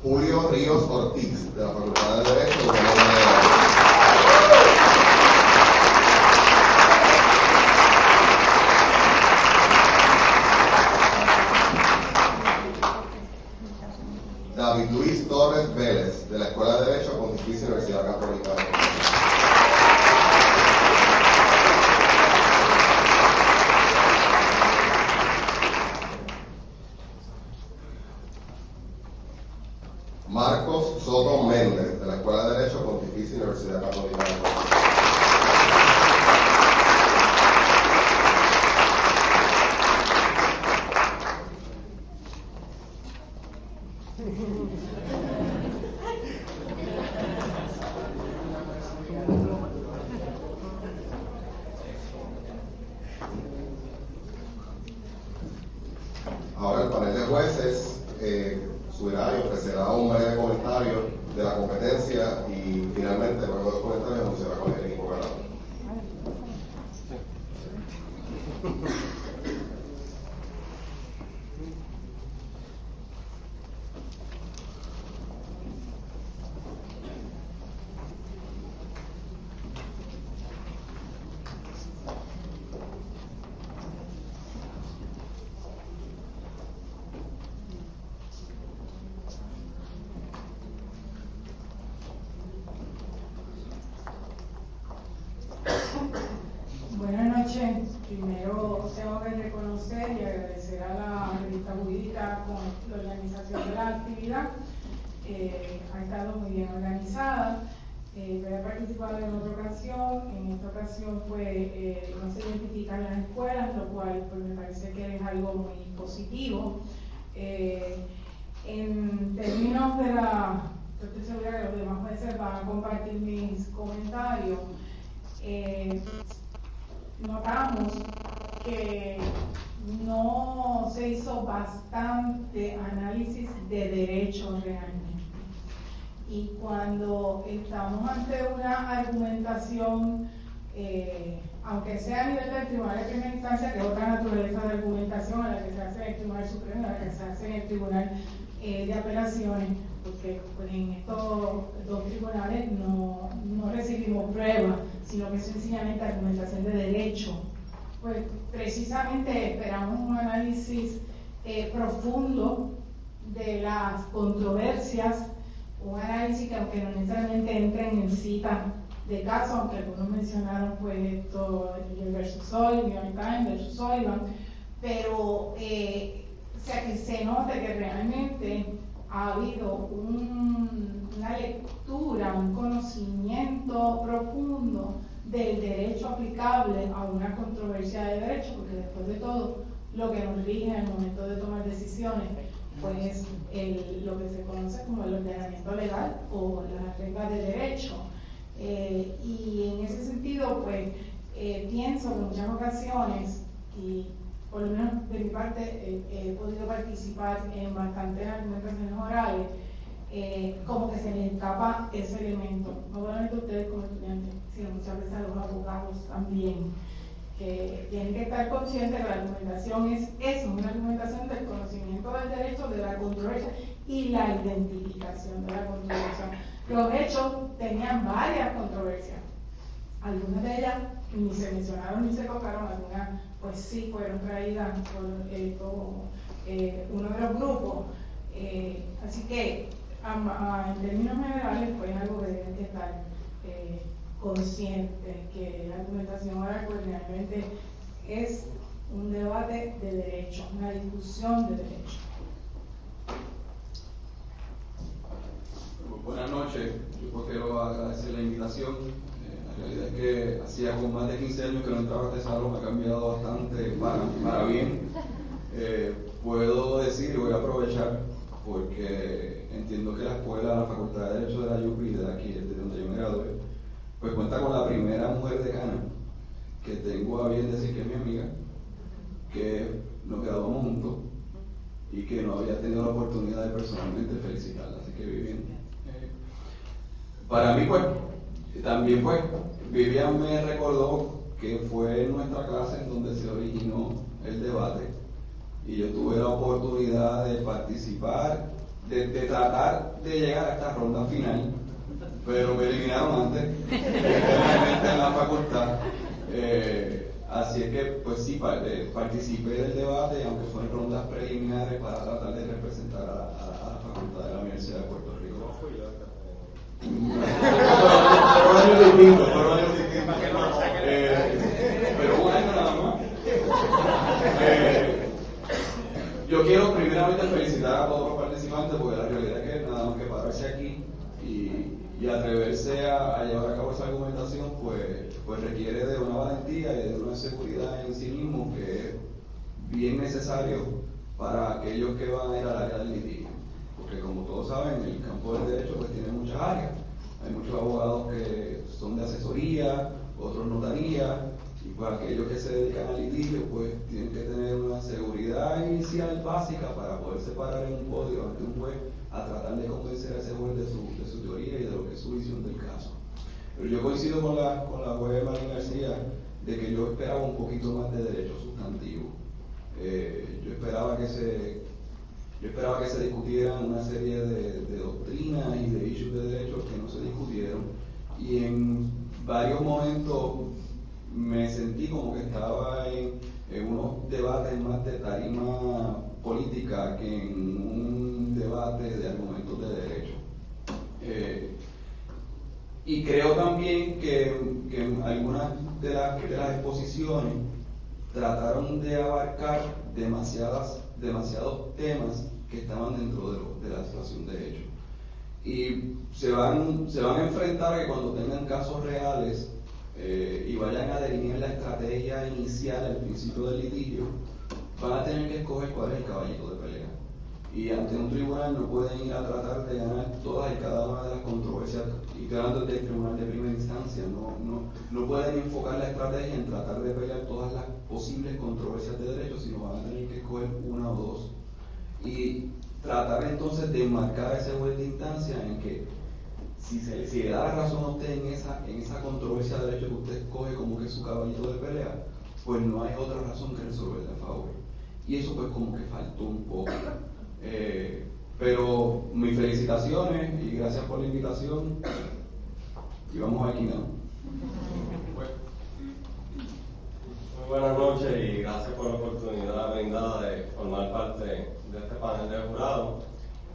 Julio Ríos Ortiz, de la Facultad de Derecho de Eugenio María de Ocho. David Luis Torres Vélez, de la Escuela de Derecho Pontificia Universidad Católica. Marcos Soto Méndez, de la Escuela de Derecho Pontificia Universidad Católica. Ahora el panel de jueces subirá y ofrecerá un breve comentario de la competencia y y finalmente, luego de los comentarios, anunciará con el equipo ganador. Buenas noches. Primero tengo que reconocer y agradecer a la revista jurídica con la organización de la actividad. Ha estado muy bien organizada. Yo he participado en otra ocasión. En esta ocasión no se identifican las escuelas, lo cual pues, me parece que es algo muy positivo. En términos de yo estoy segura que los demás jueces van a compartir mis comentarios. Notamos que no se hizo bastante análisis de derecho realmente. Y cuando estamos ante una argumentación, aunque sea a nivel del Tribunal de Primera Instancia, que es otra naturaleza de argumentación a la que se hace en el Tribunal Supremo, a la que se hace en el Tribunal de Apelaciones, porque pues, en estos dos tribunales no recibimos pruebas, sino que es sencillamente argumentación de derecho. Pues precisamente esperamos un análisis profundo de las controversias, un análisis que aunque no necesariamente entren en cita de caso, aunque algunos mencionaron pues esto, el versus Sullivan, New York Times versus Sullivan, pero o sea, que se note que realmente ha habido una lectura, un conocimiento profundo del derecho aplicable a una controversia de derecho, porque después de todo lo que nos rige en el momento de tomar decisiones pues lo que se conoce como el ordenamiento legal o las reglas de derecho. Y en ese sentido pues pienso que en muchas ocasiones, y por lo menos de mi parte he podido participar en bastantes argumentaciones orales, como que se les escapa ese elemento, no solamente ustedes como estudiantes, sino muchas veces a los abogados también, que tienen que estar conscientes de que la argumentación es eso, una argumentación del conocimiento del derecho, de la controversia y la identificación de la controversia. Los hechos tenían varias controversias, algunas de ellas ni se mencionaron ni se tocaron, algunas pues sí fueron traídas por uno de los grupos, así que en términos generales pues algo que deben que estar conscientes, que la argumentación oral pues realmente es un debate de derecho, una discusión de derecho. Buenas noches, yo quiero agradecer la invitación. La realidad es que hacía como más de 15 años que no entraba a este salón, ha cambiado bastante para bien. Puedo decir y voy a aprovechar porque entiendo que la Facultad de Derecho de la UPI, de aquí, desde donde yo me gradué, pues cuenta con la primera mujer decana, que tengo a bien decir que es mi amiga, que nos graduamos juntos y que no había tenido la oportunidad de personalmente felicitarla, así que Vivian. Para mí pues, también pues, Vivian me recordó que fue en nuestra clase en donde se originó el debate y yo tuve la oportunidad de participar, de tratar de llegar a esta ronda final, pero me eliminaron antes, en la facultad. Así es que, pues sí, participé del debate, aunque fueron rondas preliminares para tratar de representar a la facultad de la Universidad de Puerto Rico. Fueron años distintos, pero un año nada más. Yo quiero primeramente felicitar a todos los participantes, porque la realidad es que nada más que pararse aquí y atreverse a llevar a cabo esa argumentación, pues requiere de una valentía y de una seguridad en sí mismo que es bien necesario para aquellos que van a ir al área del litigio. Porque como todos saben, el campo del derecho pues tiene muchas áreas. Hay muchos abogados que son de asesoría, otros notarías, y pues aquellos que se dedican al litigio pues tienen que tener una seguridad inicial básica para poderse parar en un podio ante un juez a tratar de convencer a ese juez de su teoría y de lo que es su visión del caso. Pero yo coincido con la juez Marín García de que yo esperaba un poquito más de derecho sustantivo. Yo esperaba que se discutieran una serie de doctrinas y de issues de derechos que no se discutieron, y en varios momentos me sentí como que estaba en unos debates más de tarima política que en un debate de argumentos de derecho. Y creo también que algunas de las exposiciones trataron de abarcar demasiados temas que estaban dentro de la situación de hecho. Y se van a enfrentar a que cuando tengan casos reales y vayan a delinear la estrategia inicial al principio del litigio, van a tener que escoger cuál es el caballito de pelea. Y ante un tribunal no pueden ir a tratar de ganar todas y cada una de las controversias. Y estoy hablando del tribunal de primera instancia, no pueden enfocar la estrategia en tratar de pelear todas las posibles controversias de derecho, sino van a tener que escoger una o dos. Y tratar entonces de enmarcar a ese juez de instancia en que si le da la razón a usted en esa controversia de derecho que usted escoge como que es su caballito de pelea, pues no hay otra razón que resolverle a favor. Y eso pues como que faltó un poco. Pero mis felicitaciones y gracias por la invitación, y vamos a ver quién gana. Muy buenas noches y gracias por la oportunidad brindada de formar parte de este panel de jurado.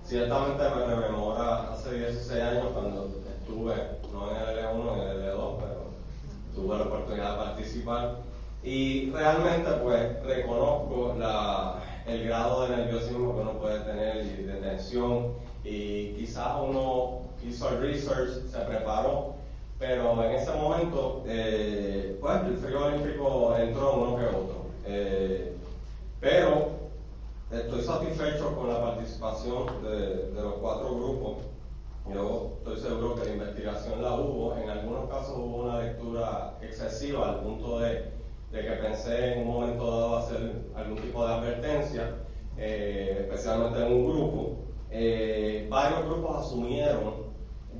Ciertamente me rememora hace 16 años cuando estuve, no en el L1 ni en el L2, pero tuve la oportunidad de participar, y realmente pues reconozco el grado de nerviosismo que uno puede tener y de tensión, y quizás uno hizo el research, se preparó, pero en ese momento pues el frío olímpico entró uno que otro, pero estoy satisfecho con la participación de los 4 grupos. Yo estoy seguro que la investigación la hubo, en algunos casos hubo una lectura excesiva al punto de que pensé en un momento dado hacer algún tipo de advertencia, especialmente en un grupo. Varios grupos asumieron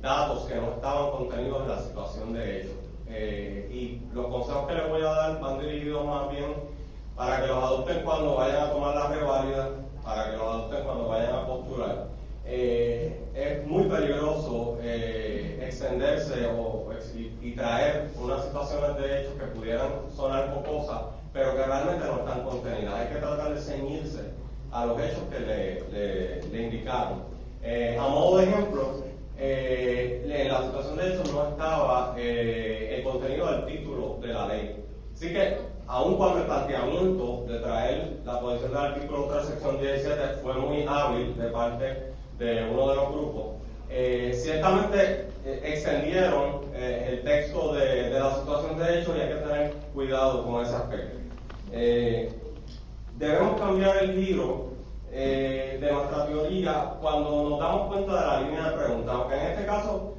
datos que no estaban contenidos en la situación de hecho, y los consejos que les voy a dar van dirigidos más bien para que los adopten cuando vayan a tomar la reválida, para que los adopten cuando vayan a postular. Es muy peligroso extenderse y traer unas situaciones de hechos que pudieran sonar jocosas, pero que realmente no están contenidas. Hay que tratar de ceñirse a los hechos que le indicaron. A modo de ejemplo, en la situación de hechos no estaba el contenido del título de la ley. Así que, aun cuando el planteamiento de traer la posición del artículo 3, sección 17 fue muy hábil de parte de uno de los grupos, ciertamente extendieron el texto de la situación de hecho, y hay que tener cuidado con ese aspecto. Debemos cambiar el giro de nuestra teoría cuando nos damos cuenta de la línea de preguntas, aunque en este caso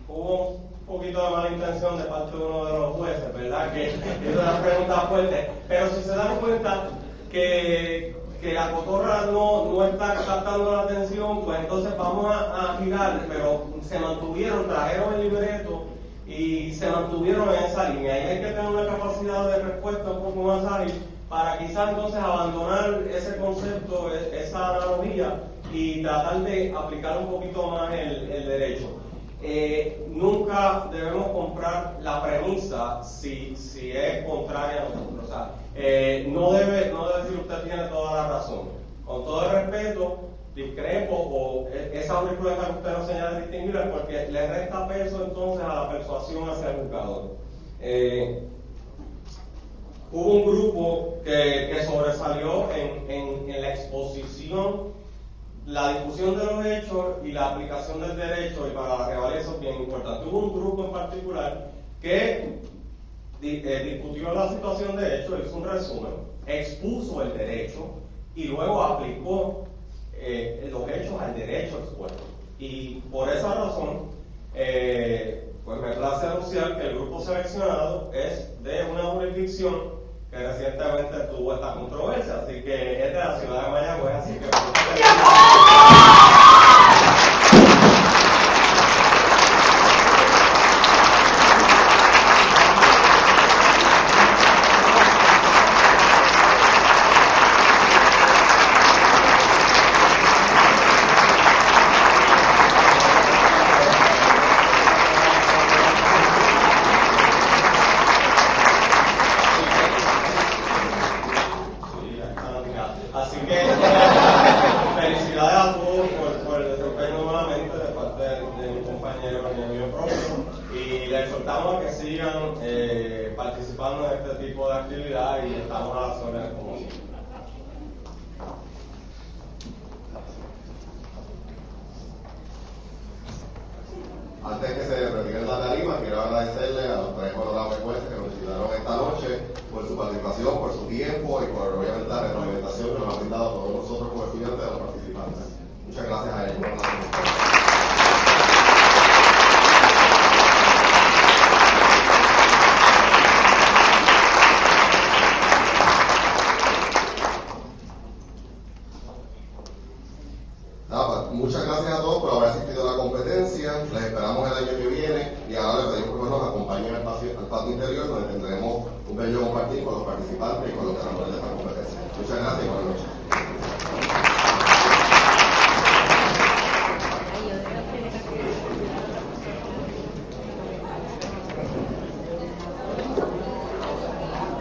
hubo un poquito de mala intención de parte de uno de los jueces, ¿verdad? Que hizo una pregunta fuerte, pero si se dan cuenta que la cotorra no está captando la atención, pues entonces vamos a girar, pero se mantuvieron, trajeron el libreto y se mantuvieron en esa línea. Ahí hay que tener una capacidad de respuesta un poco más ágil para quizás entonces abandonar ese concepto, esa analogía, y tratar de aplicar un poquito más el derecho. Nunca debemos comprar la premisa si es contraria a nosotros. O sea, no debe decir usted tiene toda la razón. Con todo el respeto, discrepo, o esa aurícula que usted no señala distinguible porque le resta peso entonces a la persuasión hacia el juzgador. Hubo un grupo que sobresalió en la exposición, la discusión de los hechos y la aplicación del derecho, y para la revalida eso es bien importante. Hubo un grupo en particular que discutió la situación de hecho, hizo un resumen, expuso el derecho y luego aplicó los hechos al derecho expuesto. Y por esa razón, pues me place anunciar que el grupo seleccionado es de una jurisdicción que recientemente tuvo esta controversia, así que es de la ciudad de Mayagüez, así que... Así que felicidades a todos por el desempeño nuevamente de parte de mi compañero y de mi propio, y les exhortamos a que sigan participando en este tipo de actividad y estamos a las órdenes como siempre. Antes que se retiren la tarima, quiero agradecerle a los tres honorables jueces que nos visitaron esta noche por su participación, por su tiempo y por obviamente la retroalimentación que nos han brindado a todos nosotros como estudiantes de los participantes. Muchas gracias a ellos. Muchas gracias a todos por haber asistido a la competencia. Les esperamos el año que viene y ahora les pedimos que nos acompañen al patio interior, donde tendremos un bello compartir con los participantes y con los ganadores de esta competencia. Muchas gracias.